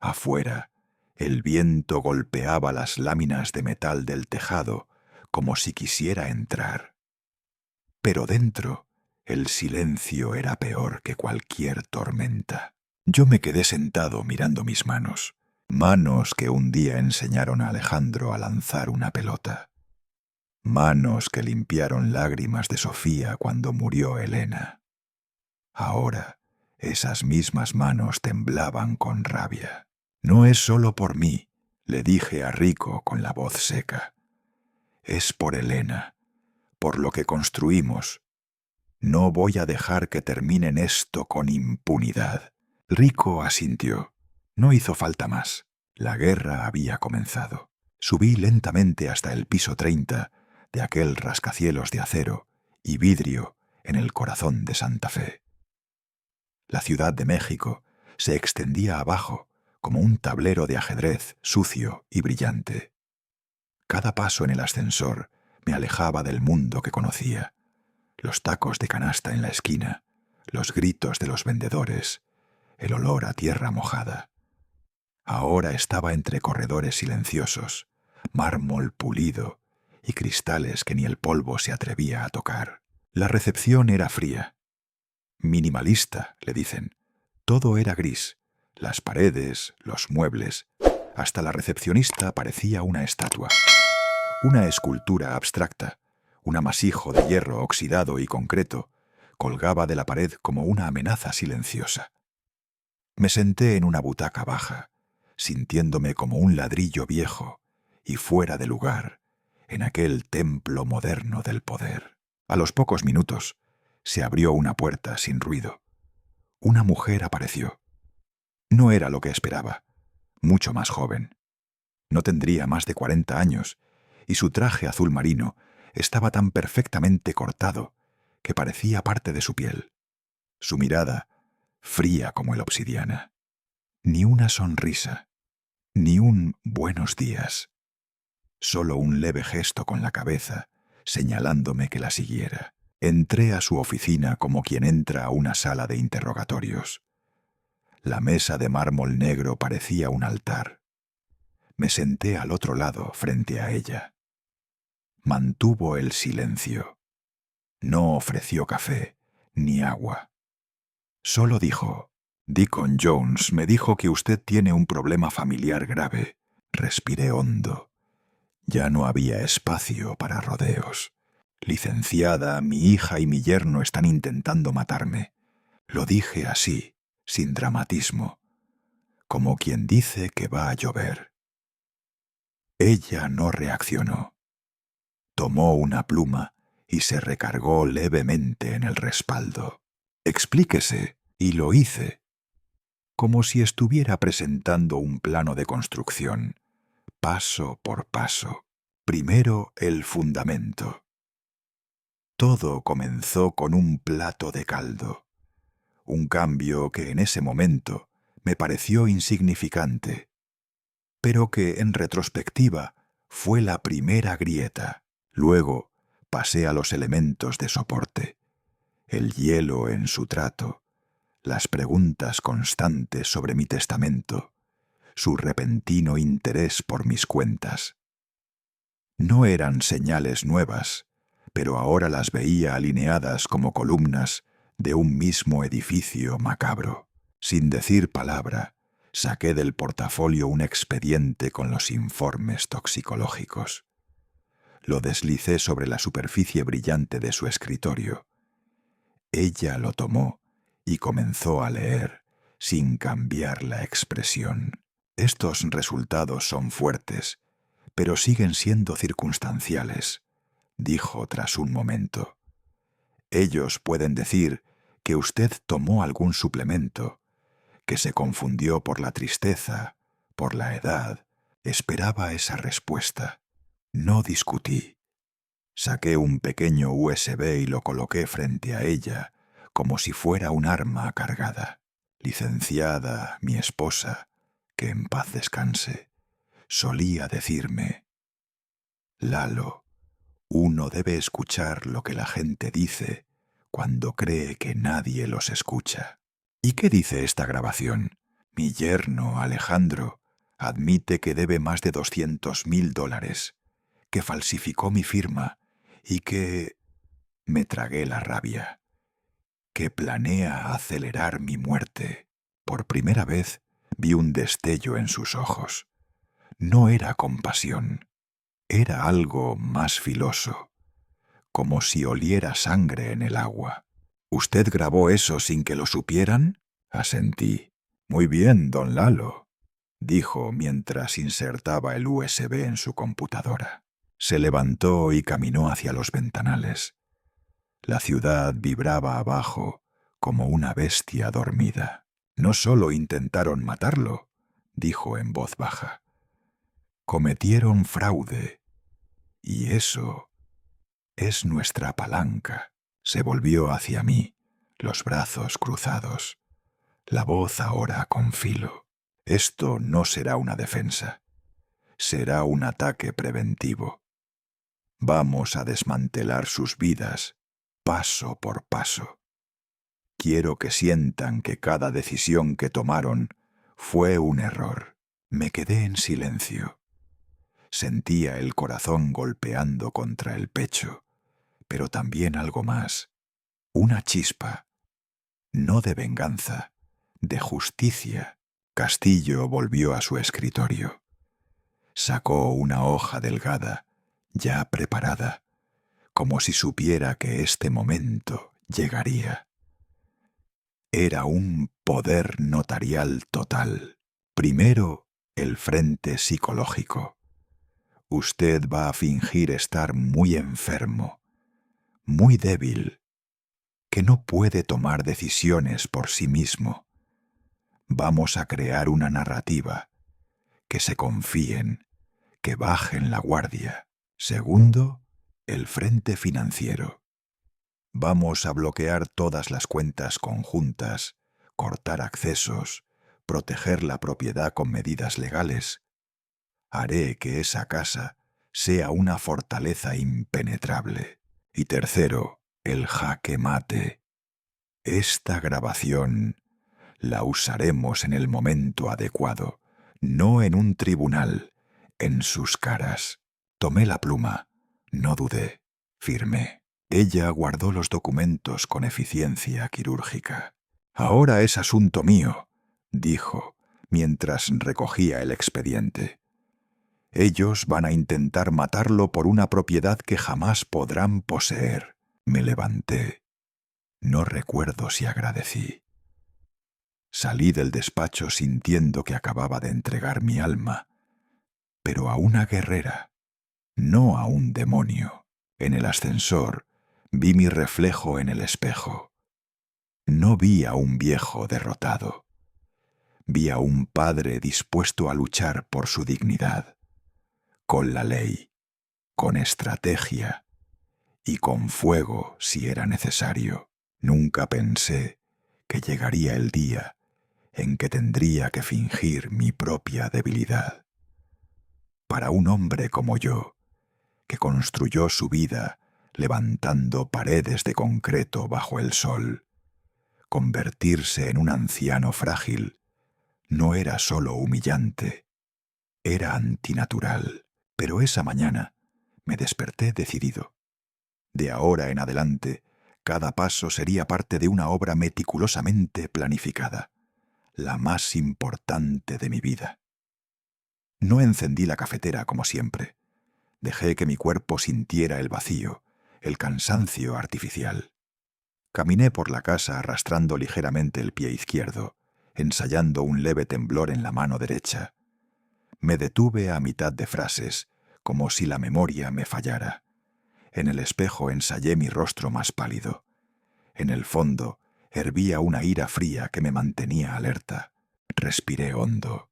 Afuera, el viento golpeaba las láminas de metal del tejado como si quisiera entrar. Pero dentro, el silencio era peor que cualquier tormenta. Yo me quedé sentado mirando mis manos, manos que un día enseñaron a Alejandro a lanzar una pelota, manos que limpiaron lágrimas de Sofía cuando murió Elena. Ahora, esas mismas manos temblaban con rabia. No es solo por mí, le dije a Rico con la voz seca. Es por Elena, por lo que construimos. No voy a dejar que terminen esto con impunidad. Rico asintió. No hizo falta más. La guerra había comenzado. Subí lentamente hasta el piso 30 de aquel rascacielos de acero y vidrio en el corazón de Santa Fe. La Ciudad de México se extendía abajo como un tablero de ajedrez sucio y brillante. Cada paso en el ascensor me alejaba del mundo que conocía. Los tacos de canasta en la esquina, los gritos de los vendedores, el olor a tierra mojada. Ahora estaba entre corredores silenciosos, mármol pulido y cristales que ni el polvo se atrevía a tocar. La recepción era fría. Minimalista, le dicen. Todo era gris, las paredes, los muebles. Hasta la recepcionista parecía una estatua, una escultura abstracta. Un amasijo de hierro oxidado y concreto colgaba de la pared como una amenaza silenciosa. Me senté en una butaca baja, sintiéndome como un ladrillo viejo y fuera de lugar en aquel templo moderno del poder. A los pocos minutos se abrió una puerta sin ruido. Una mujer apareció. No era lo que esperaba, mucho más joven. No tendría más de 40 años y su traje azul marino estaba tan perfectamente cortado que parecía parte de su piel. Su mirada, fría como el obsidiana. Ni una sonrisa, ni un buenos días. Solo un leve gesto con la cabeza, señalándome que la siguiera. Entré a su oficina como quien entra a una sala de interrogatorios. La mesa de mármol negro parecía un altar. Me senté al otro lado, frente a ella. Mantuvo el silencio. No ofreció café ni agua. Solo dijo, Deacon Jones me dijo que usted tiene un problema familiar grave. Respiré hondo. Ya no había espacio para rodeos. Licenciada, mi hija y mi yerno están intentando matarme. Lo dije así, sin dramatismo, como quien dice que va a llover. Ella no reaccionó. Tomó una pluma y se recargó levemente en el respaldo. Explíquese, y lo hice, como si estuviera presentando un plano de construcción, paso por paso. Primero el fundamento. Todo comenzó con un plato de caldo, un cambio que en ese momento me pareció insignificante, pero que en retrospectiva fue la primera grieta. Luego pasé a los elementos de soporte, el hielo en su trato, las preguntas constantes sobre mi testamento, su repentino interés por mis cuentas. No eran señales nuevas, pero ahora las veía alineadas como columnas de un mismo edificio macabro. Sin decir palabra, saqué del portafolio un expediente con los informes toxicológicos. Lo deslicé sobre la superficie brillante de su escritorio. Ella lo tomó y comenzó a leer sin cambiar la expresión. Estos resultados son fuertes, pero siguen siendo circunstanciales, dijo tras un momento. Ellos pueden decir que usted tomó algún suplemento, que se confundió por la tristeza, por la edad. Esperaba esa respuesta. No discutí. Saqué un pequeño USB y lo coloqué frente a ella, como si fuera un arma cargada. Licenciada, mi esposa, que en paz descanse, solía decirme: Lalo, uno debe escuchar lo que la gente dice cuando cree que nadie los escucha. ¿Y qué dice esta grabación? Mi yerno, Alejandro, admite que debe más de $200.000, que falsificó mi firma y que... Me tragué la rabia. Que planea acelerar mi muerte. Por primera vez vi un destello en sus ojos. No era compasión. Era algo más filoso, como si oliera sangre en el agua. ¿Usted grabó eso sin que lo supieran? Asentí. Muy bien, don Lalo, dijo mientras insertaba el USB en su computadora. Se levantó y caminó hacia los ventanales. La ciudad vibraba abajo como una bestia dormida. No solo intentaron matarlo, dijo en voz baja. Cometieron fraude. Y eso es nuestra palanca. Se volvió hacia mí, los brazos cruzados, la voz ahora con filo. Esto no será una defensa. Será un ataque preventivo. Vamos a desmantelar sus vidas, paso por paso. Quiero que sientan que cada decisión que tomaron fue un error. Me quedé en silencio. Sentía el corazón golpeando contra el pecho, pero también algo más, una chispa, no de venganza, de justicia. Castillo volvió a su escritorio. Sacó una hoja delgada, ya preparada, como si supiera que este momento llegaría. Era un poder notarial total. Primero, el frente psicológico. Usted va a fingir estar muy enfermo, muy débil, que no puede tomar decisiones por sí mismo. Vamos a crear una narrativa, que se confíen, que bajen la guardia. Segundo, el frente financiero. Vamos a bloquear todas las cuentas conjuntas, cortar accesos, proteger la propiedad con medidas legales. Haré que esa casa sea una fortaleza impenetrable. Y tercero, el jaque mate. Esta grabación la usaremos en el momento adecuado, no en un tribunal, en sus caras. Tomé la pluma, no dudé, firmé. Ella guardó los documentos con eficiencia quirúrgica. Ahora es asunto mío, dijo, mientras recogía el expediente. Ellos van a intentar matarlo por una propiedad que jamás podrán poseer. Me levanté. No recuerdo si agradecí. Salí del despacho sintiendo que acababa de entregar mi alma, pero a una guerrera, no a un demonio. En el ascensor vi mi reflejo en el espejo. No vi a un viejo derrotado. Vi a un padre dispuesto a luchar por su dignidad, con la ley, con estrategia y con fuego si era necesario. Nunca pensé que llegaría el día en que tendría que fingir mi propia debilidad. Para un hombre como yo, que construyó su vida levantando paredes de concreto bajo el sol, convertirse en un anciano frágil no era solo humillante, era antinatural. Pero esa mañana me desperté decidido. De ahora en adelante, cada paso sería parte de una obra meticulosamente planificada, la más importante de mi vida. No encendí la cafetera como siempre. Dejé que mi cuerpo sintiera el vacío, el cansancio artificial. Caminé por la casa arrastrando ligeramente el pie izquierdo, ensayando un leve temblor en la mano derecha. Me detuve a mitad de frases, como si la memoria me fallara. En el espejo ensayé mi rostro más pálido. En el fondo hervía una ira fría que me mantenía alerta. Respiré hondo.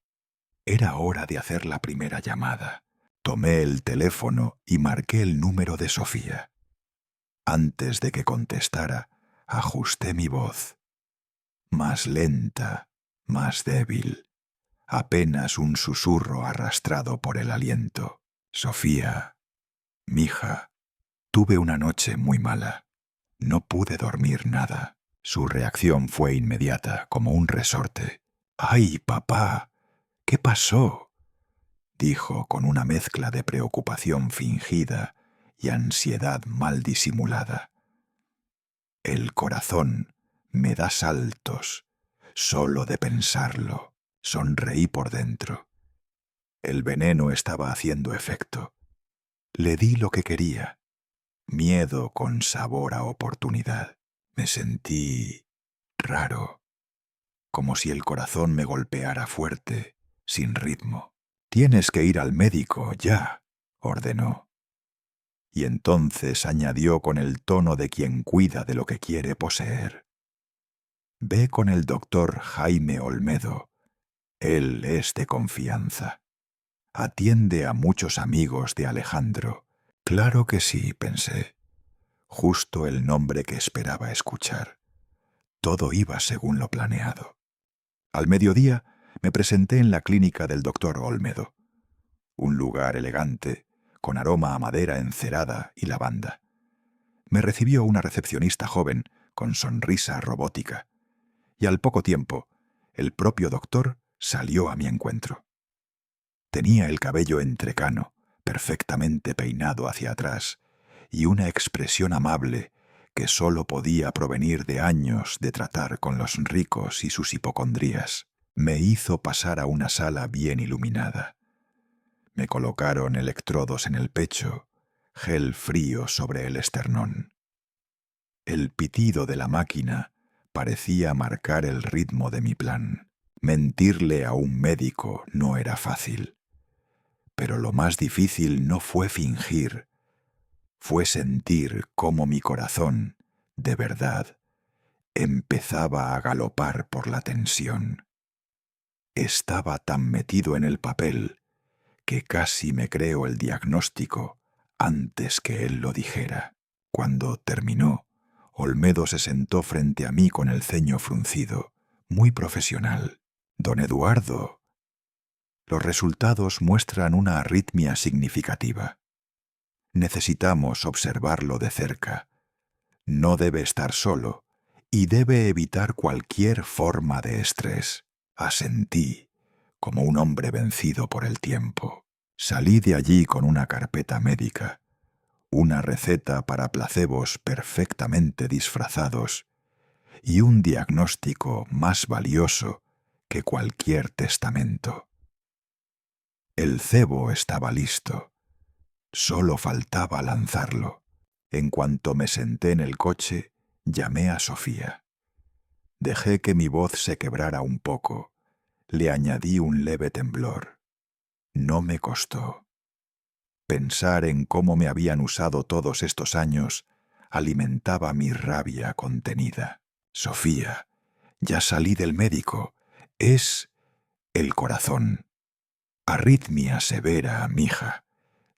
Era hora de hacer la primera llamada. Tomé el teléfono y marqué el número de Sofía. Antes de que contestara, ajusté mi voz. Más lenta, más débil. Apenas un susurro arrastrado por el aliento. Sofía, mija, tuve una noche muy mala. No pude dormir nada. Su reacción fue inmediata, como un resorte. ¡Ay, papá! ¿Qué pasó?, dijo con una mezcla de preocupación fingida y ansiedad mal disimulada. El corazón me da saltos, solo de pensarlo. Sonreí por dentro. El veneno estaba haciendo efecto. Le di lo que quería. Miedo con sabor a oportunidad. Me sentí raro, como si el corazón me golpeara fuerte, sin ritmo. «Tienes que ir al médico, ya», ordenó. Y entonces añadió con el tono de quien cuida de lo que quiere poseer. «Ve con el doctor Jaime Olmedo. Él es de confianza. Atiende a muchos amigos de Alejandro». Claro que sí, pensé. Justo el nombre que esperaba escuchar. Todo iba según lo planeado. Al mediodía me presenté en la clínica del doctor Olmedo. Un lugar elegante, con aroma a madera encerada y lavanda. Me recibió una recepcionista joven con sonrisa robótica. Y al poco tiempo, el propio doctor salió a mi encuentro. Tenía el cabello entrecano, perfectamente peinado hacia atrás, y una expresión amable que sólo podía provenir de años de tratar con los ricos y sus hipocondrías. Me hizo pasar a una sala bien iluminada. Me colocaron electrodos en el pecho, gel frío sobre el esternón. El pitido de la máquina parecía marcar el ritmo de mi plan. Mentirle a un médico no era fácil. Pero lo más difícil no fue fingir, fue sentir cómo mi corazón, de verdad, empezaba a galopar por la tensión. Estaba tan metido en el papel que casi me creo el diagnóstico antes que él lo dijera. Cuando terminó, Olmedo se sentó frente a mí con el ceño fruncido, muy profesional. «Don Eduardo, los resultados muestran una arritmia significativa. Necesitamos observarlo de cerca. No debe estar solo y debe evitar cualquier forma de estrés». Asentí, como un hombre vencido por el tiempo. Salí de allí con una carpeta médica, una receta para placebos perfectamente disfrazados y un diagnóstico más valioso que cualquier testamento. El cebo estaba listo. Solo faltaba lanzarlo. En cuanto me senté en el coche, llamé a Sofía. Dejé que mi voz se quebrara un poco. Le añadí un leve temblor. No me costó. Pensar en cómo me habían usado todos estos años alimentaba mi rabia contenida. «Sofía, ya salí del médico. Es el corazón. Arritmia severa, mija.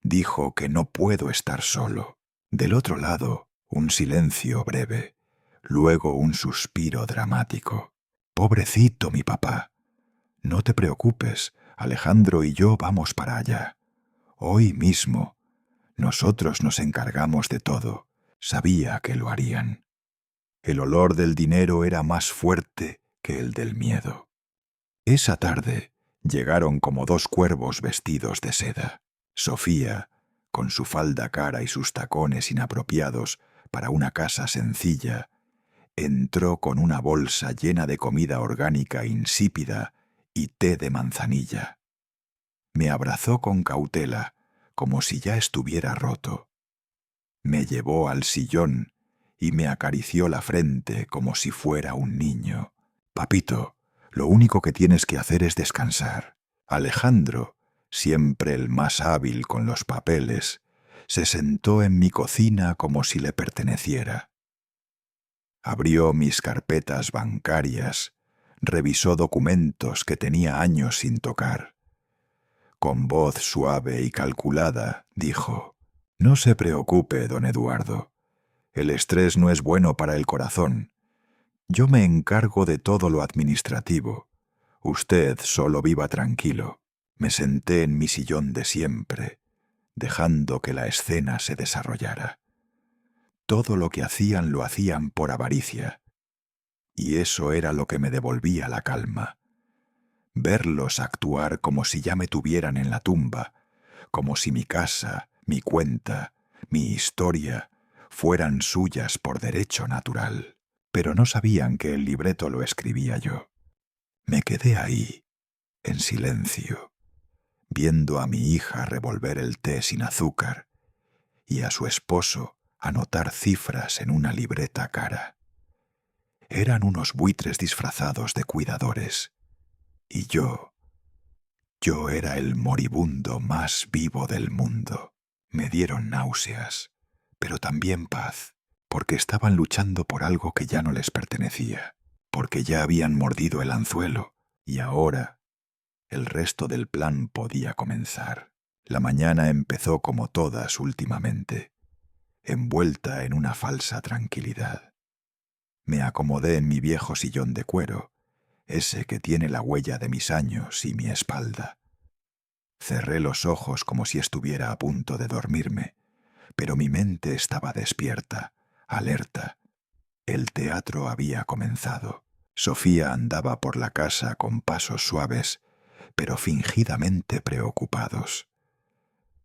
Dijo que no puedo estar solo». Del otro lado, un silencio breve, luego un suspiro dramático. «Pobrecito mi papá. No te preocupes, Alejandro y yo vamos para allá. Hoy mismo. Nosotros nos encargamos de todo». Sabía que lo harían. El olor del dinero era más fuerte que el del miedo. Esa tarde llegaron como dos cuervos vestidos de seda. Sofía, con su falda cara y sus tacones inapropiados para una casa sencilla, entró con una bolsa llena de comida orgánica insípida y té de manzanilla. Me abrazó con cautela, como si ya estuviera roto. Me llevó al sillón y me acarició la frente como si fuera un niño. «Papito, lo único que tienes que hacer es descansar». Alejandro, siempre el más hábil con los papeles, se sentó en mi cocina como si le perteneciera. Abrió mis carpetas bancarias, revisó documentos que tenía años sin tocar. Con voz suave y calculada, dijo: «No se preocupe, don Eduardo. El estrés no es bueno para el corazón. Yo me encargo de todo lo administrativo. Usted solo viva tranquilo». Me senté en mi sillón de siempre, dejando que la escena se desarrollara. Todo lo que hacían lo hacían por avaricia, y eso era lo que me devolvía la calma. Verlos actuar como si ya me tuvieran en la tumba, como si mi casa, mi cuenta, mi historia fueran suyas por derecho natural. Pero no sabían que el libreto lo escribía yo. Me quedé ahí, en silencio, viendo a mi hija revolver el té sin azúcar y a su esposo anotar cifras en una libreta cara. Eran unos buitres disfrazados de cuidadores, y yo era el moribundo más vivo del mundo. Me dieron náuseas, pero también paz, porque estaban luchando por algo que ya no les pertenecía, porque ya habían mordido el anzuelo, y ahora el resto del plan podía comenzar. La mañana empezó como todas últimamente, envuelta en una falsa tranquilidad. Me acomodé en mi viejo sillón de cuero, ese que tiene la huella de mis años y mi espalda. Cerré los ojos como si estuviera a punto de dormirme, pero mi mente estaba despierta, alerta. El teatro había comenzado. Sofía andaba por la casa con pasos suaves, pero fingidamente preocupados.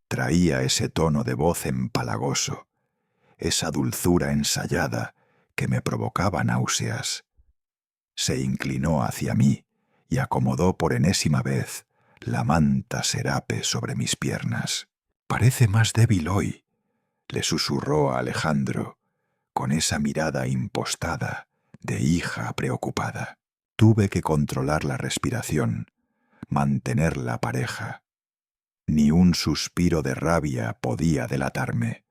Traía ese tono de voz empalagoso, esa dulzura ensayada que me provocaba náuseas. Se inclinó hacia mí y acomodó por enésima vez la manta serape sobre mis piernas. «Parece más débil hoy», le susurró a Alejandro, con esa mirada impostada de hija preocupada. Tuve que controlar la respiración, mantenerla pareja. Ni un suspiro de rabia podía delatarme.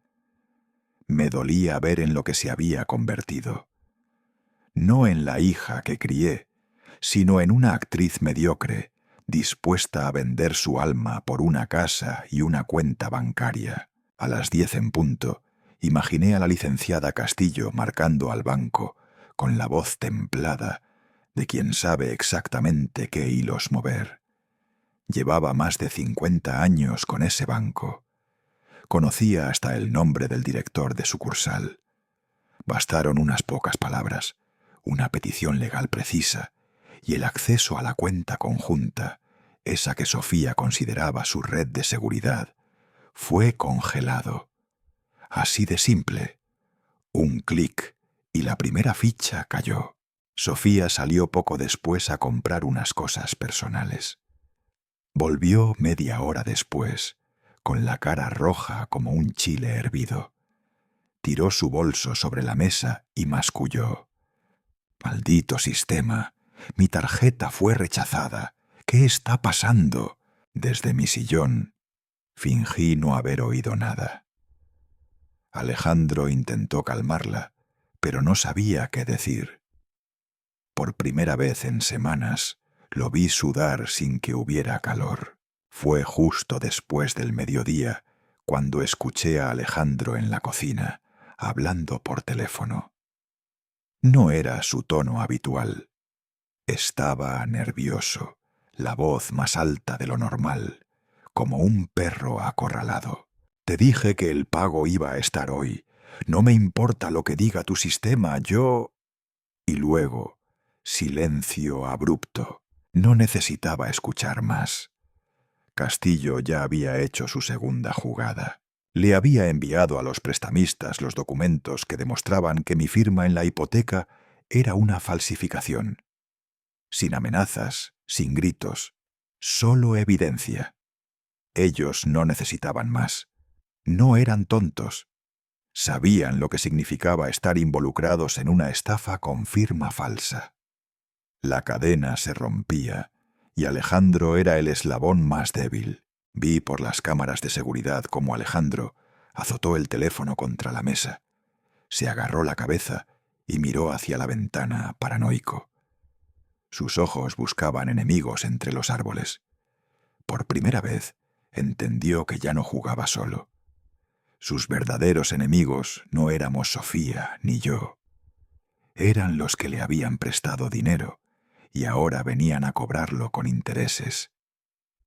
Me dolía ver en lo que se había convertido. No en la hija que crié, sino en una actriz mediocre, dispuesta a vender su alma por una casa y una cuenta bancaria. A las 10 en punto, imaginé a la licenciada Castillo marcando al banco, con la voz templada de quien sabe exactamente qué hilos mover. Llevaba más de 50 años con ese banco. Conocía hasta el nombre del director de sucursal. Bastaron unas pocas palabras, una petición legal precisa y el acceso a la cuenta conjunta, esa que Sofía consideraba su red de seguridad, fue congelado. Así de simple. Un clic y la primera ficha cayó. Sofía salió poco después a comprar unas cosas personales. Volvió media hora después, con la cara roja como un chile hervido. Tiró su bolso sobre la mesa y masculló. «Maldito sistema. Mi tarjeta fue rechazada. ¿Qué está pasando?» Desde mi sillón fingí no haber oído nada. Alejandro intentó calmarla, pero no sabía qué decir. Por primera vez en semanas lo vi sudar sin que hubiera calor. Fue justo después del mediodía cuando escuché a Alejandro en la cocina, hablando por teléfono. No era su tono habitual. Estaba nervioso, la voz más alta de lo normal, como un perro acorralado. «Te dije que el pago iba a estar hoy. No me importa lo que diga tu sistema, yo...» Y luego, silencio abrupto. No necesitaba escuchar más. Castillo ya había hecho su segunda jugada. Le había enviado a los prestamistas los documentos que demostraban que mi firma en la hipoteca era una falsificación. Sin amenazas, sin gritos, solo evidencia. Ellos no necesitaban más. No eran tontos. Sabían lo que significaba estar involucrados en una estafa con firma falsa. La cadena se rompía y Alejandro era el eslabón más débil. Vi por las cámaras de seguridad cómo Alejandro azotó el teléfono contra la mesa, se agarró la cabeza y miró hacia la ventana, paranoico. Sus ojos buscaban enemigos entre los árboles. Por primera vez entendió que ya no jugaba solo. Sus verdaderos enemigos no éramos Sofía ni yo. Eran los que le habían prestado dinero y ahora venían a cobrarlo con intereses.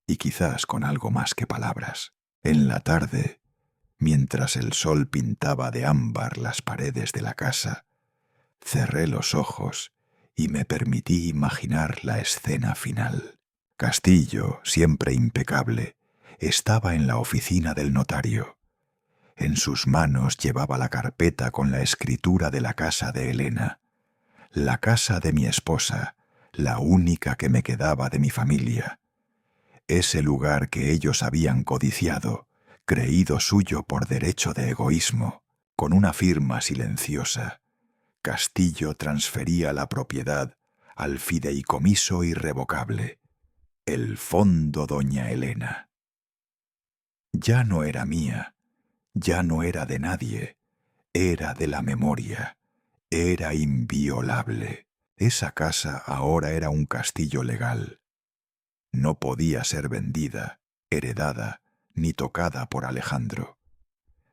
Y quizás con algo más que palabras. En la tarde, mientras el sol pintaba de ámbar las paredes de la casa, cerré los ojos y me permití imaginar la escena final. Castillo, siempre impecable, estaba en la oficina del notario. En sus manos llevaba la carpeta con la escritura de la casa de Elena, la casa de mi esposa, la única que me quedaba de mi familia. Ese lugar que ellos habían codiciado, creído suyo por derecho de egoísmo, con una firma silenciosa. Castillo transfería la propiedad al fideicomiso irrevocable, el Fondo Doña Elena. Ya no era mía, ya no era de nadie, era de la memoria, era inviolable. Esa casa ahora era un castillo legal. No podía ser vendida, heredada, ni tocada por Alejandro.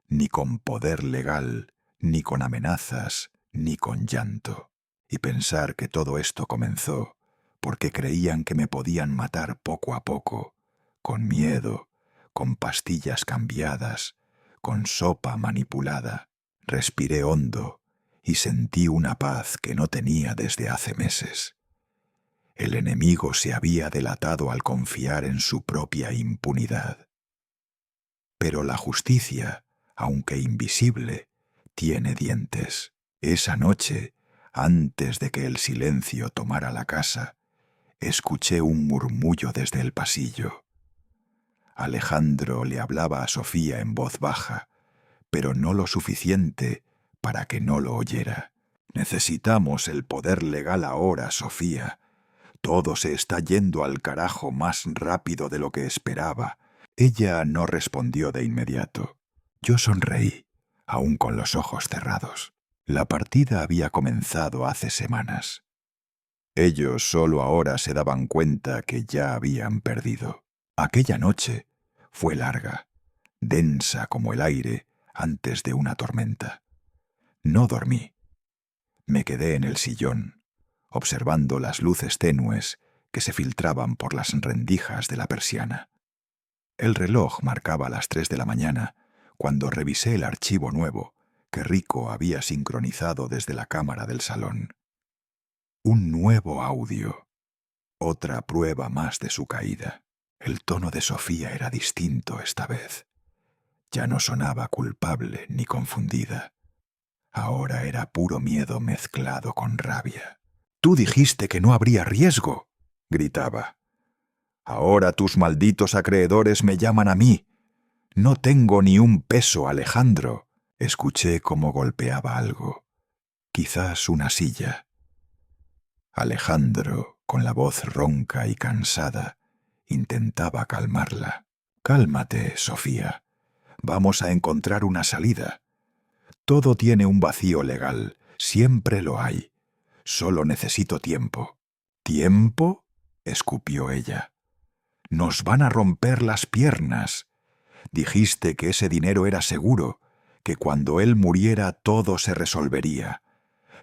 Ni con poder legal, ni con amenazas, ni con llanto. Y pensar que todo esto comenzó porque creían que me podían matar poco a poco, con miedo, con pastillas cambiadas, con sopa manipulada. Respiré hondo y sentí una paz que no tenía desde hace meses. El enemigo se había delatado al confiar en su propia impunidad. Pero la justicia, aunque invisible, tiene dientes. Esa noche, antes de que el silencio tomara la casa, escuché un murmullo desde el pasillo. Alejandro le hablaba a Sofía en voz baja, pero no lo suficiente para que no lo oyera. Necesitamos el poder legal ahora, Sofía. Todo se está yendo al carajo más rápido de lo que esperaba. Ella no respondió de inmediato. Yo sonreí, aún con los ojos cerrados. La partida había comenzado hace semanas. Ellos solo ahora se daban cuenta que ya habían perdido. Aquella noche fue larga, densa como el aire antes de una tormenta. No dormí. Me quedé en el sillón, observando las luces tenues que se filtraban por las rendijas de la persiana. El reloj marcaba las 3 de la mañana cuando revisé el archivo nuevo que Rico había sincronizado desde la cámara del salón. Un nuevo audio. Otra prueba más de su caída. El tono de Sofía era distinto esta vez. Ya no sonaba culpable ni confundida. Ahora era puro miedo mezclado con rabia. «Tú dijiste que no habría riesgo», gritaba. «Ahora tus malditos acreedores me llaman a mí. No tengo ni un peso, Alejandro». Escuché cómo golpeaba algo. Quizás una silla. Alejandro, con la voz ronca y cansada, intentaba calmarla. «Cálmate, Sofía. Vamos a encontrar una salida. Todo tiene un vacío legal, siempre lo hay. Solo necesito tiempo». «¿Tiempo?», escupió ella. «Nos van a romper las piernas. Dijiste que ese dinero era seguro, que cuando él muriera todo se resolvería.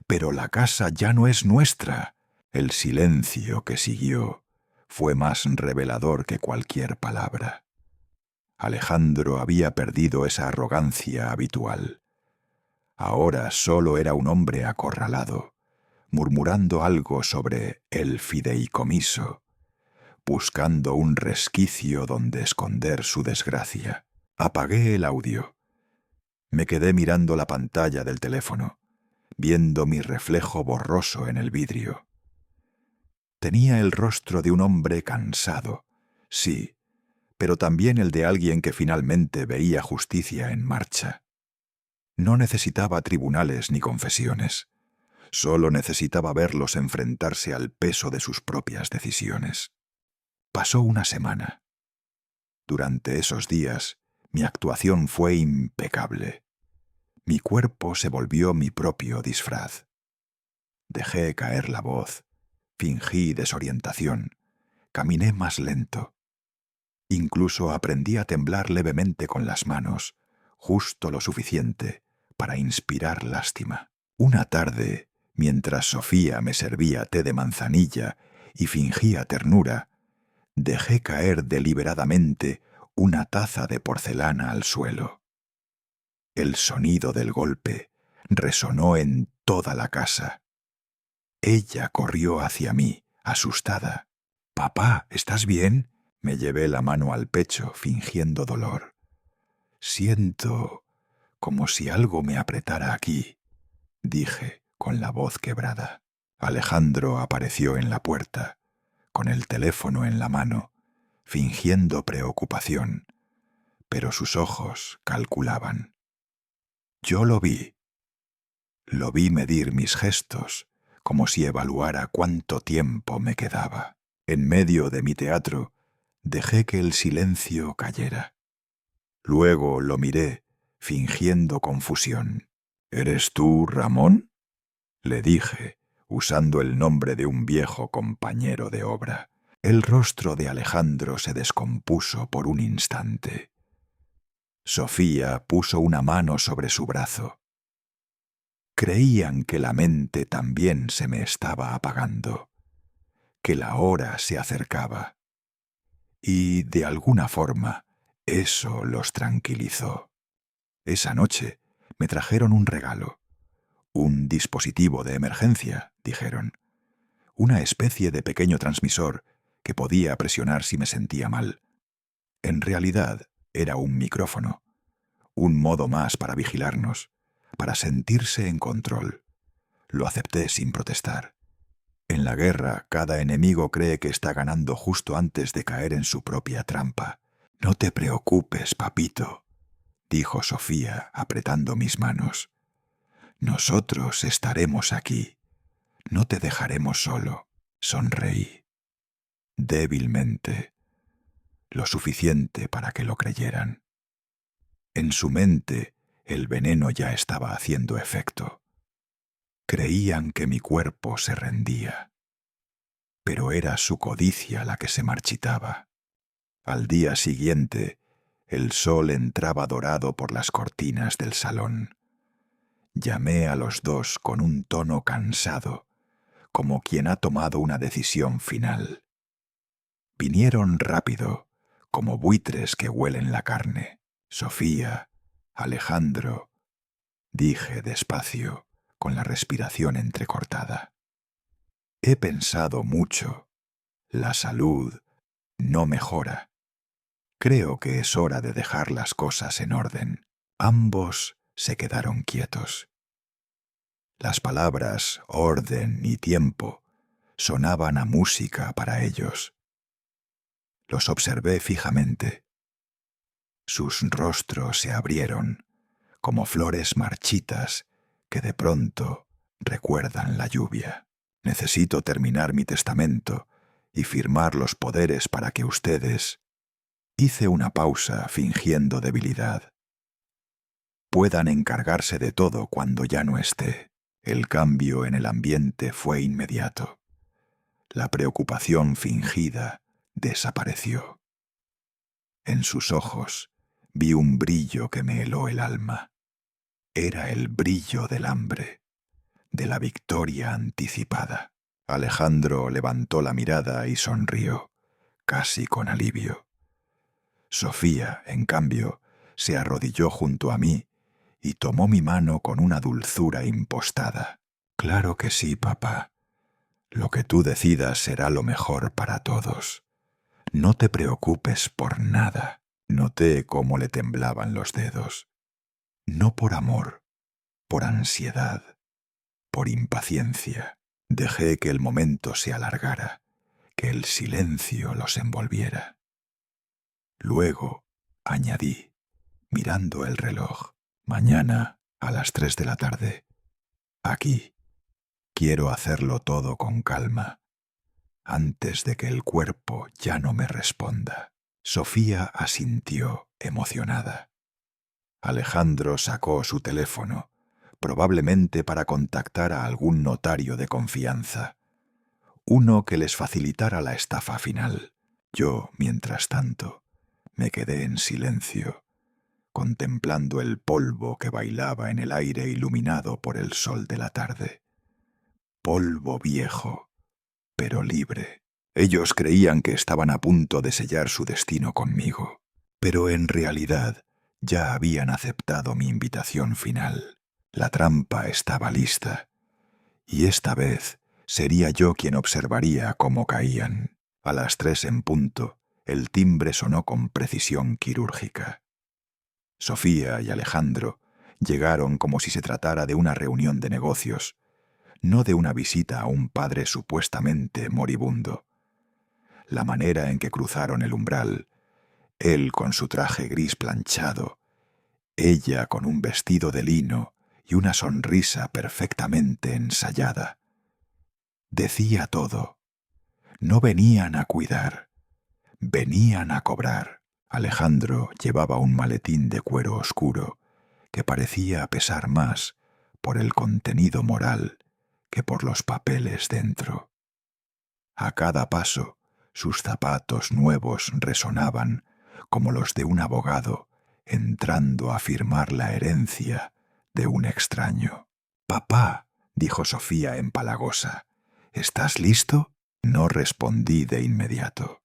Pero la casa ya no es nuestra». El silencio que siguió fue más revelador que cualquier palabra. Alejandro había perdido esa arrogancia habitual. Ahora solo era un hombre acorralado, murmurando algo sobre el fideicomiso, buscando un resquicio donde esconder su desgracia. Apagué el audio. Me quedé mirando la pantalla del teléfono, viendo mi reflejo borroso en el vidrio. Tenía el rostro de un hombre cansado, sí, pero también el de alguien que finalmente veía justicia en marcha. No necesitaba tribunales ni confesiones. Solo necesitaba verlos enfrentarse al peso de sus propias decisiones. Pasó una semana. Durante esos días, mi actuación fue impecable. Mi cuerpo se volvió mi propio disfraz. Dejé caer la voz, fingí desorientación, caminé más lento. Incluso aprendí a temblar levemente con las manos, justo lo suficiente para inspirar lástima. Una tarde, mientras Sofía me servía té de manzanilla y fingía ternura, dejé caer deliberadamente una taza de porcelana al suelo. El sonido del golpe resonó en toda la casa. Ella corrió hacia mí, asustada. «Papá, ¿estás bien?» Me llevé la mano al pecho, fingiendo dolor. «Siento como si algo me apretara aquí», dije con la voz quebrada. Alejandro apareció en la puerta, con el teléfono en la mano, fingiendo preocupación, pero sus ojos calculaban. Yo lo vi. Lo vi medir mis gestos, como si evaluara cuánto tiempo me quedaba. En medio de mi teatro, dejé que el silencio cayera. Luego lo miré, fingiendo confusión. «¿Eres tú, Ramón?», le dije, usando el nombre de un viejo compañero de obra. El rostro de Alejandro se descompuso por un instante. Sofía puso una mano sobre su brazo. Creían que la mente también se me estaba apagando, que la hora se acercaba. Y, de alguna forma, eso los tranquilizó. Esa noche me trajeron un regalo. «Un dispositivo de emergencia», dijeron. Una especie de pequeño transmisor que podía presionar si me sentía mal. En realidad, era un micrófono. Un modo más para vigilarnos, para sentirse en control. Lo acepté sin protestar. En la guerra, cada enemigo cree que está ganando justo antes de caer en su propia trampa. «No te preocupes, papito», dijo Sofía, apretando mis manos. «Nosotros estaremos aquí. No te dejaremos solo». Sonreí. Débilmente. Lo suficiente para que lo creyeran. En su mente, el veneno ya estaba haciendo efecto. Creían que mi cuerpo se rendía. Pero era su codicia la que se marchitaba. Al día siguiente, el sol entraba dorado por las cortinas del salón. Llamé a los dos con un tono cansado, como quien ha tomado una decisión final. Vinieron rápido, como buitres que huelen la carne. «Sofía, Alejandro», dije despacio, con la respiración entrecortada. «He pensado mucho. La salud no mejora. Creo que es hora de dejar las cosas en orden». Ambos se quedaron quietos. Las palabras orden y tiempo sonaban a música para ellos. Los observé fijamente. Sus rostros se abrieron, como flores marchitas que de pronto recuerdan la lluvia. «Necesito terminar mi testamento y firmar los poderes para que ustedes...» Hice una pausa fingiendo debilidad. «Puedan encargarse de todo cuando ya no esté». El cambio en el ambiente fue inmediato. La preocupación fingida desapareció. En sus ojos vi un brillo que me heló el alma. Era el brillo del hambre, de la victoria anticipada. Alejandro levantó la mirada y sonrió, casi con alivio. Sofía, en cambio, se arrodilló junto a mí y tomó mi mano con una dulzura impostada. «Claro que sí, papá. Lo que tú decidas será lo mejor para todos. No te preocupes por nada». Noté cómo le temblaban los dedos. No por amor, por ansiedad, por impaciencia. Dejé que el momento se alargara, que el silencio los envolviera. Luego añadí, mirando el reloj: «Mañana a las 3 de la tarde. Aquí. Quiero hacerlo todo con calma, antes de que el cuerpo ya no me responda. Sofía asintió, emocionada. Alejandro sacó su teléfono, probablemente para contactar a algún notario de confianza, uno que les facilitara la estafa final. Yo, mientras tanto, me quedé en silencio, contemplando el polvo que bailaba en el aire iluminado por el sol de la tarde. Polvo viejo, pero libre. Ellos creían que estaban a punto de sellar su destino conmigo, pero en realidad ya habían aceptado mi invitación final. La trampa estaba lista, y esta vez sería yo quien observaría cómo caían. A las 3 en punto, el timbre sonó con precisión quirúrgica. Sofía y Alejandro llegaron como si se tratara de una reunión de negocios, no de una visita a un padre supuestamente moribundo. La manera en que cruzaron el umbral, él con su traje gris planchado, ella con un vestido de lino y una sonrisa perfectamente ensayada, decía todo. No venían a cuidar, venían a cobrar. Alejandro llevaba un maletín de cuero oscuro que parecía pesar más por el contenido moral que por los papeles dentro. A cada paso, sus zapatos nuevos resonaban como los de un abogado entrando a firmar la herencia de un extraño. «Papá», dijo Sofía empalagosa, «¿estás listo?» No respondí de inmediato.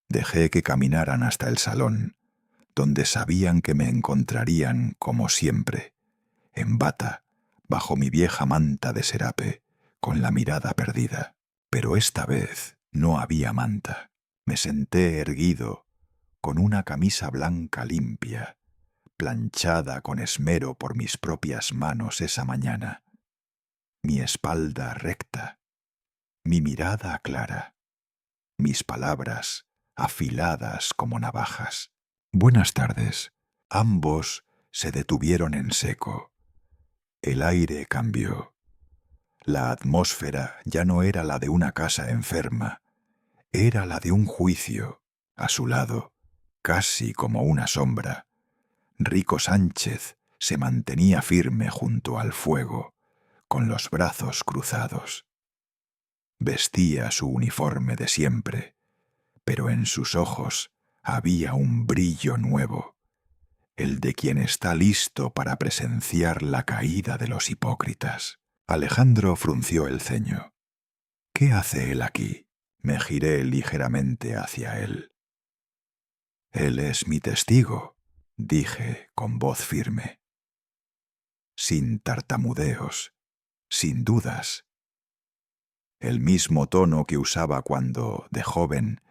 Dejé que caminaran hasta el salón, donde sabían que me encontrarían como siempre, en bata, bajo mi vieja manta de serape, con la mirada perdida. Pero esta vez no había manta. Me senté erguido, con una camisa blanca limpia, planchada con esmero por mis propias manos esa mañana, mi espalda recta, mi mirada clara, mis palabras afiladas como navajas. «Buenas tardes». Ambos se detuvieron en seco. El aire cambió. La atmósfera ya no era la de una casa enferma, era la de un juicio. A su lado, casi como una sombra, Rico Sánchez se mantenía firme junto al fuego, con los brazos cruzados. Vestía su uniforme de siempre, pero en sus ojos había un brillo nuevo, el de quien está listo para presenciar la caída de los hipócritas. Alejandro frunció el ceño. «¿Qué hace él aquí?» Me giré ligeramente hacia él. «Él es mi testigo», dije con voz firme. Sin tartamudeos, sin dudas. El mismo tono que usaba cuando, de joven,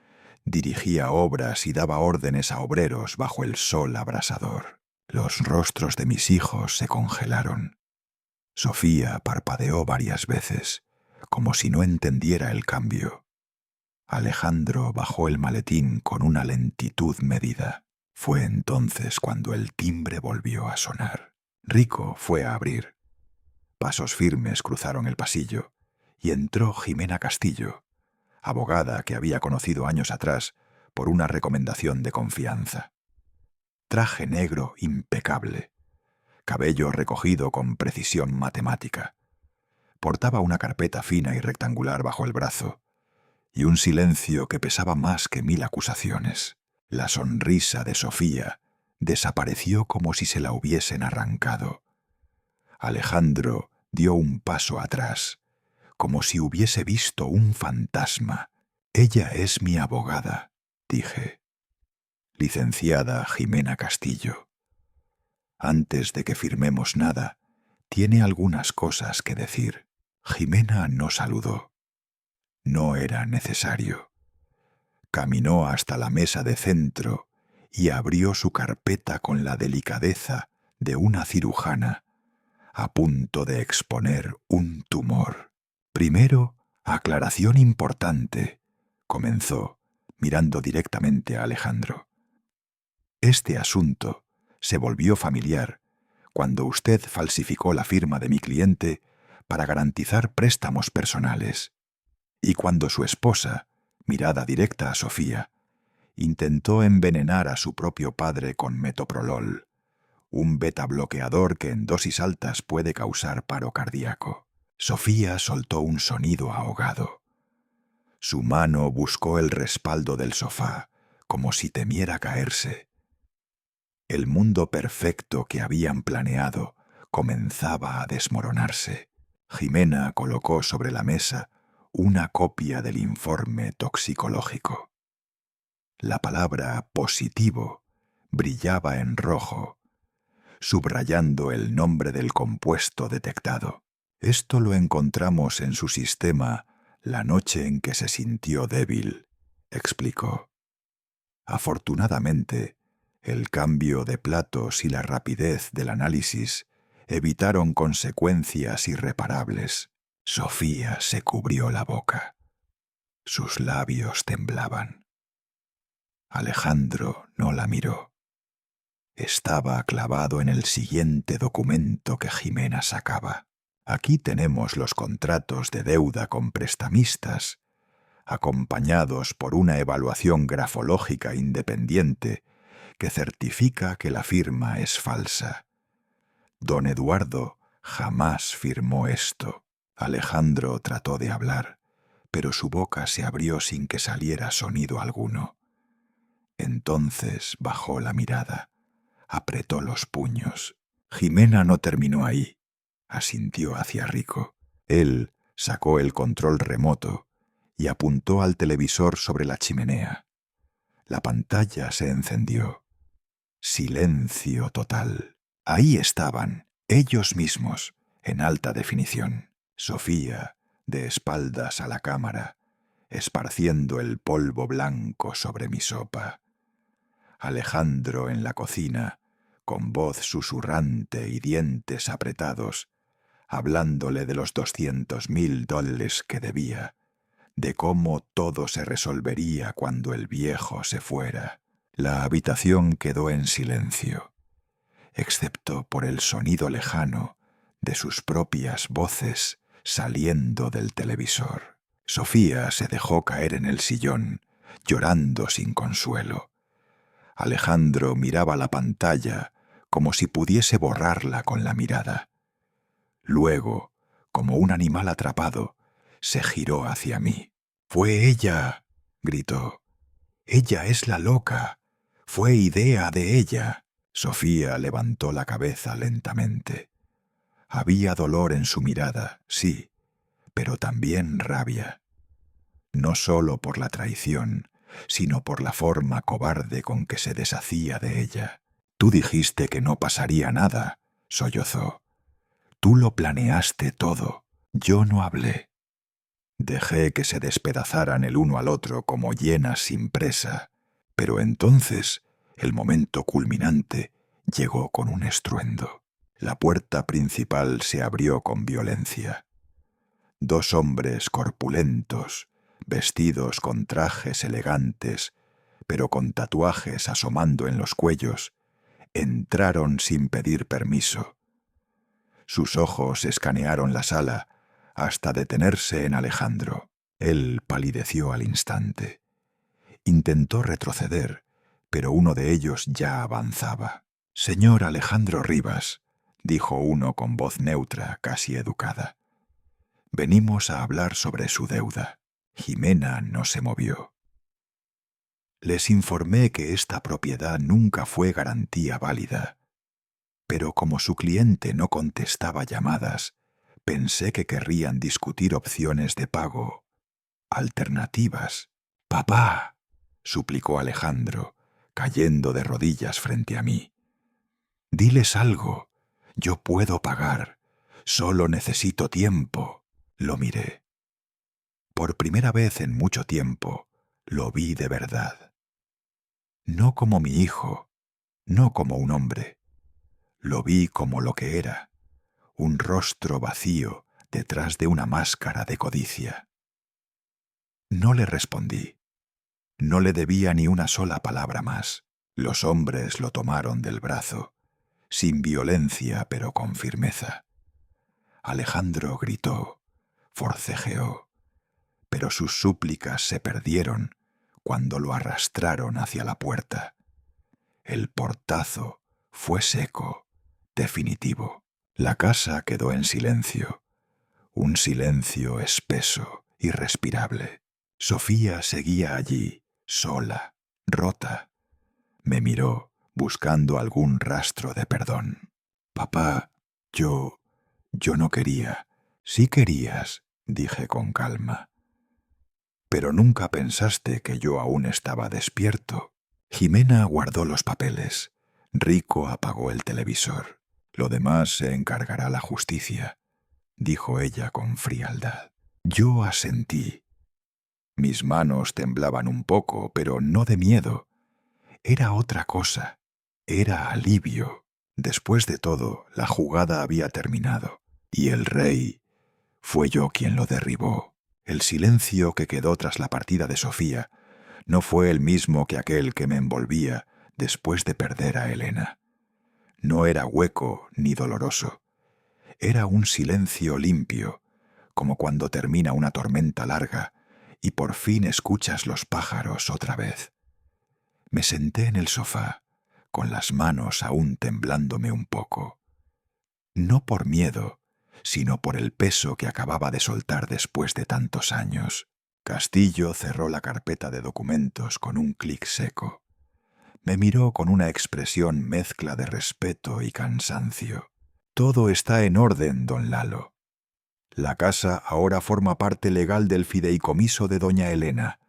dirigía obras y daba órdenes a obreros bajo el sol abrasador. Los rostros de mis hijos se congelaron. Sofía parpadeó varias veces, como si no entendiera el cambio. Alejandro bajó el maletín con una lentitud medida. Fue entonces cuando el timbre volvió a sonar. Rico fue a abrir. Pasos firmes cruzaron el pasillo y entró Jimena Castillo, abogada que había conocido años atrás por una recomendación de confianza. Traje negro impecable, cabello recogido con precisión matemática. Portaba una carpeta fina y rectangular bajo el brazo y un silencio que pesaba más que 1000 acusaciones. La sonrisa de Sofía desapareció como si se la hubiesen arrancado. Alejandro dio un paso atrás, como si hubiese visto un fantasma. «Ella es mi abogada», dije. «Licenciada Jimena Castillo. Antes de que firmemos nada, tiene algunas cosas que decir». Jimena no saludó. No era necesario. Caminó hasta la mesa de centro y abrió su carpeta con la delicadeza de una cirujana a punto de exponer un tumor. «Primero, aclaración importante», comenzó, mirando directamente a Alejandro. «Este asunto se volvió familiar cuando usted falsificó la firma de mi cliente para garantizar préstamos personales, y cuando su esposa, mirada directa a Sofía, intentó envenenar a su propio padre con metoprolol, un betabloqueador que en dosis altas puede causar paro cardíaco. Sofía soltó un sonido ahogado. Su mano buscó el respaldo del sofá, como si temiera caerse. El mundo perfecto que habían planeado comenzaba a desmoronarse. Jimena colocó sobre la mesa una copia del informe toxicológico. La palabra positivo brillaba en rojo, subrayando el nombre del compuesto detectado. Esto lo encontramos en su sistema la noche en que se sintió débil, explicó. Afortunadamente, el cambio de platos y la rapidez del análisis evitaron consecuencias irreparables. Sofía se cubrió la boca. Sus labios temblaban. Alejandro no la miró. Estaba clavado en el siguiente documento que Jimena sacaba. Aquí tenemos los contratos de deuda con prestamistas, acompañados por una evaluación grafológica independiente que certifica que la firma es falsa. Don Eduardo jamás firmó esto. Alejandro trató de hablar, pero su boca se abrió sin que saliera sonido alguno. Entonces bajó la mirada, apretó los puños. Jimena no terminó ahí, asintió hacia Rico. Él sacó el control remoto y apuntó al televisor sobre la chimenea. La pantalla se encendió. Silencio total. Ahí estaban, ellos mismos, en alta definición. Sofía, de espaldas a la cámara, esparciendo el polvo blanco sobre mi sopa. Alejandro en la cocina, con voz susurrante y dientes apretados, hablándole de los $200,000 que debía, de cómo todo se resolvería cuando el viejo se fuera. La habitación quedó en silencio, excepto por el sonido lejano de sus propias voces saliendo del televisor. Sofía se dejó caer en el sillón, llorando sin consuelo. Alejandro miraba la pantalla como si pudiese borrarla con la mirada. Luego, como un animal atrapado, se giró hacia mí. «¡Fue ella!», gritó. «¡Ella es la loca! Fue idea de ella». Sofía levantó la cabeza lentamente. Había dolor en su mirada, sí, pero también rabia. No solo por la traición, sino por la forma cobarde con que se deshacía de ella. «Tú dijiste que no pasaría nada», sollozó. «Tú lo planeaste todo. Yo no hablé. Dejé que se despedazaran el uno al otro como hienas sin presa, pero entonces el momento culminante llegó con un estruendo. La puerta principal se abrió con violencia. Dos hombres corpulentos, vestidos con trajes elegantes, pero con tatuajes asomando en los cuellos, entraron sin pedir permiso. Sus ojos escanearon la sala hasta detenerse en Alejandro. Él palideció al instante. Intentó retroceder, pero uno de ellos ya avanzaba. «Señor Alejandro Rivas», dijo uno con voz neutra, casi educada. «Venimos a hablar sobre su deuda». Jimena no se movió. «Les informé que esta propiedad nunca fue garantía válida, pero como su cliente no contestaba llamadas, pensé que querrían discutir opciones de pago, alternativas». «Papá», suplicó Alejandro, cayendo de rodillas frente a mí. «Diles algo. Yo puedo pagar. Solo necesito tiempo». Lo miré. Por primera vez en mucho tiempo, lo vi de verdad. No como mi hijo, no como un hombre. Lo vi como lo que era, un rostro vacío detrás de una máscara de codicia. No le respondí. No le debía ni una sola palabra más. Los hombres lo tomaron del brazo. sin violencia pero con firmeza. Alejandro gritó, forcejeó, pero sus súplicas se perdieron cuando lo arrastraron hacia la puerta. El portazo fue seco, definitivo. La casa quedó en silencio, un silencio espeso, irrespirable. Sofía seguía allí, sola, rota. Me miró, buscando algún rastro de perdón. Papá, yo no quería. Sí querías, dije con calma. Pero nunca pensaste que yo aún estaba despierto. Jimena guardó los papeles. Rico apagó el televisor. Lo demás se encargará la justicia, dijo ella con frialdad. Yo asentí. Mis manos temblaban un poco, pero no de miedo. Era otra cosa. Era alivio. Después de todo, la jugada había terminado. Y el rey fue yo quien lo derribó. El silencio que quedó tras la partida de Sofía no fue el mismo que aquel que me envolvía después de perder a Elena. No era hueco ni doloroso. Era un silencio limpio, como cuando termina una tormenta larga y por fin escuchas los pájaros otra vez. Me senté en el sofá, con las manos aún temblándome un poco. No por miedo, sino por el peso que acababa de soltar después de tantos años. Castillo cerró la carpeta de documentos con un clic seco. Me miró con una expresión mezcla de respeto y cansancio. Todo está en orden, don Lalo. La casa ahora forma parte legal del fideicomiso de doña Elena.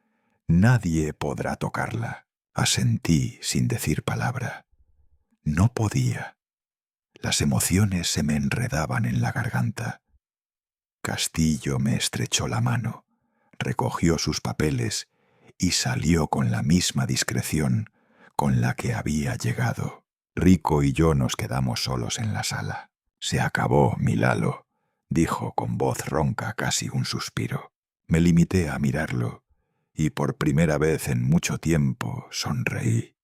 Nadie podrá tocarla. Asentí sin decir palabra. No podía. Las emociones se me enredaban en la garganta. Castillo me estrechó la mano, recogió sus papeles y salió con la misma discreción con la que había llegado. Rico y yo nos quedamos solos en la sala. Se acabó, mi Lalo, dijo con voz ronca, casi un suspiro. Me limité a mirarlo y por primera vez en mucho tiempo sonreí.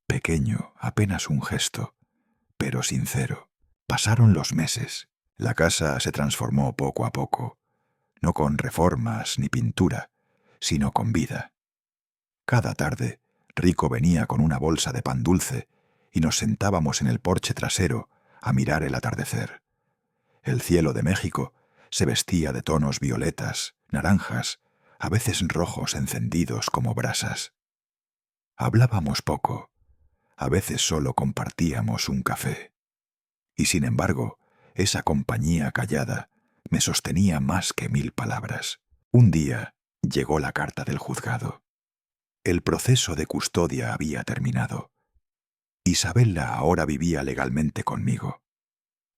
Pequeño, apenas un gesto, pero sincero. Pasaron los meses. La casa se transformó poco a poco, no con reformas ni pintura, sino con vida. Cada tarde, Rico venía con una bolsa de pan dulce y nos sentábamos en el porche trasero a mirar el atardecer. El cielo de México se vestía de tonos violetas, naranjas, a veces rojos encendidos como brasas. Hablábamos poco, a veces solo compartíamos un café. Y sin embargo, esa compañía callada me sostenía más que 1000 palabras. Un día llegó la carta del juzgado. El proceso de custodia había terminado. Isabela ahora vivía legalmente conmigo.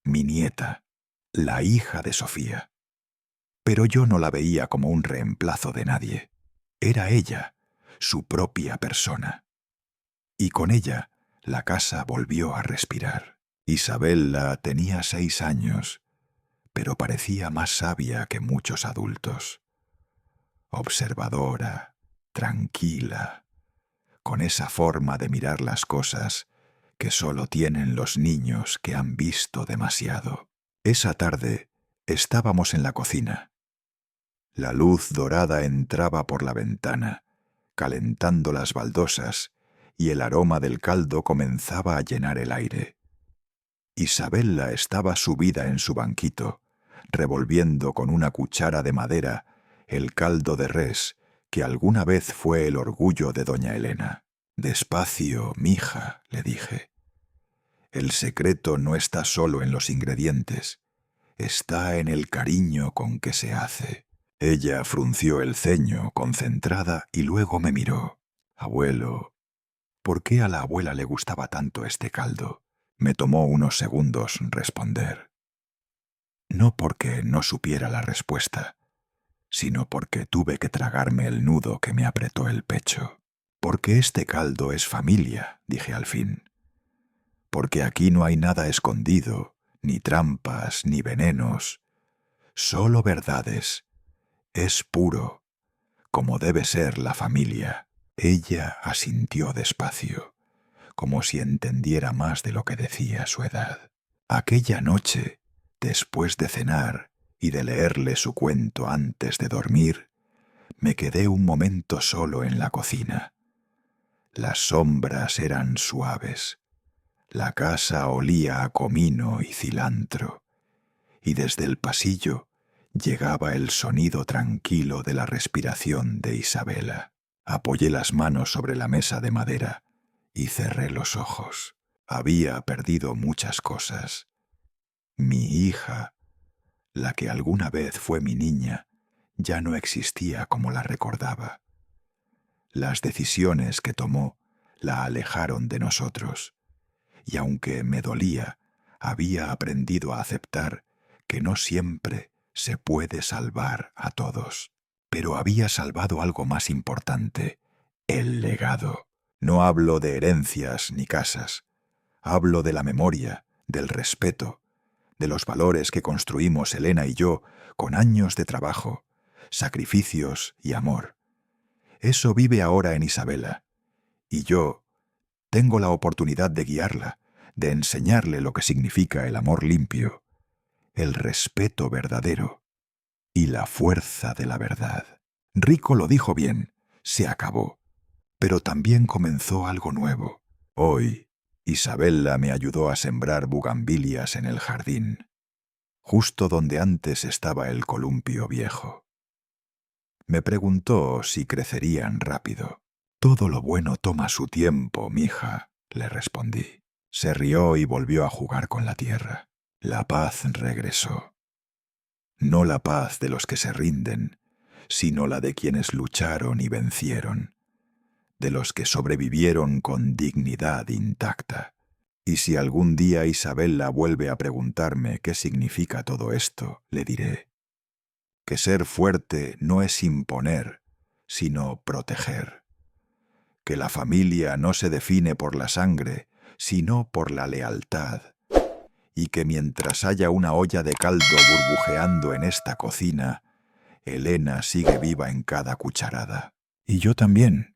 Mi nieta, la hija de Sofía. Pero yo no la veía como un reemplazo de nadie. Era ella, su propia persona. Y con ella, la casa volvió a respirar. Isabela tenía 6 años, pero parecía más sabia que muchos adultos. Observadora, tranquila, con esa forma de mirar las cosas que solo tienen los niños que han visto demasiado. Esa tarde estábamos en la cocina. La luz dorada entraba por la ventana, calentando las baldosas, y el aroma del caldo comenzaba a llenar el aire. Isabela estaba subida en su banquito, revolviendo con una cuchara de madera el caldo de res que alguna vez fue el orgullo de doña Elena. «Despacio, mija», le dije. «El secreto no está solo en los ingredientes, está en el cariño con que se hace». Ella frunció el ceño, concentrada, y luego me miró. «Abuelo, ¿por qué a la abuela le gustaba tanto este caldo?». Me tomó unos segundos responder. No porque no supiera la respuesta, sino porque tuve que tragarme el nudo que me apretó el pecho. «Porque este caldo es familia», dije al fin. «Porque aquí no hay nada escondido, ni trampas, ni venenos, solo verdades. Es puro, como debe ser la familia». Ella asintió despacio, como si entendiera más de lo que decía su edad. Aquella noche, después de cenar y de leerle su cuento antes de dormir, me quedé un momento solo en la cocina. Las sombras eran suaves, la casa olía a comino y cilantro, y desde el pasillo llegaba el sonido tranquilo de la respiración de Isabela. Apoyé las manos sobre la mesa de madera y cerré los ojos. Había perdido muchas cosas. Mi hija, la que alguna vez fue mi niña, ya no existía como la recordaba. Las decisiones que tomó la alejaron de nosotros, y aunque me dolía, había aprendido a aceptar que no siempre se puede salvar a todos. Pero había salvado algo más importante: el legado. No hablo de herencias ni casas. Hablo de la memoria, del respeto, de los valores que construimos Elena y yo con años de trabajo, sacrificios y amor. Eso vive ahora en Isabela, y yo tengo la oportunidad de guiarla, de enseñarle lo que significa el amor limpio, el respeto verdadero y la fuerza de la verdad. Rico lo dijo bien, se acabó, pero también comenzó algo nuevo. Hoy, Isabela me ayudó a sembrar bugambilias en el jardín, justo donde antes estaba el columpio viejo. Me preguntó si crecerían rápido. «Todo lo bueno toma su tiempo, mija», le respondí. Se rió y volvió a jugar con la tierra. La paz regresó. No la paz de los que se rinden, sino la de quienes lucharon y vencieron, de los que sobrevivieron con dignidad intacta. Y si algún día Isabela vuelve a preguntarme qué significa todo esto, le diré que ser fuerte no es imponer, sino proteger, que la familia no se define por la sangre, sino por la lealtad, y que mientras haya una olla de caldo burbujeando en esta cocina, Elena sigue viva en cada cucharada. Y yo también,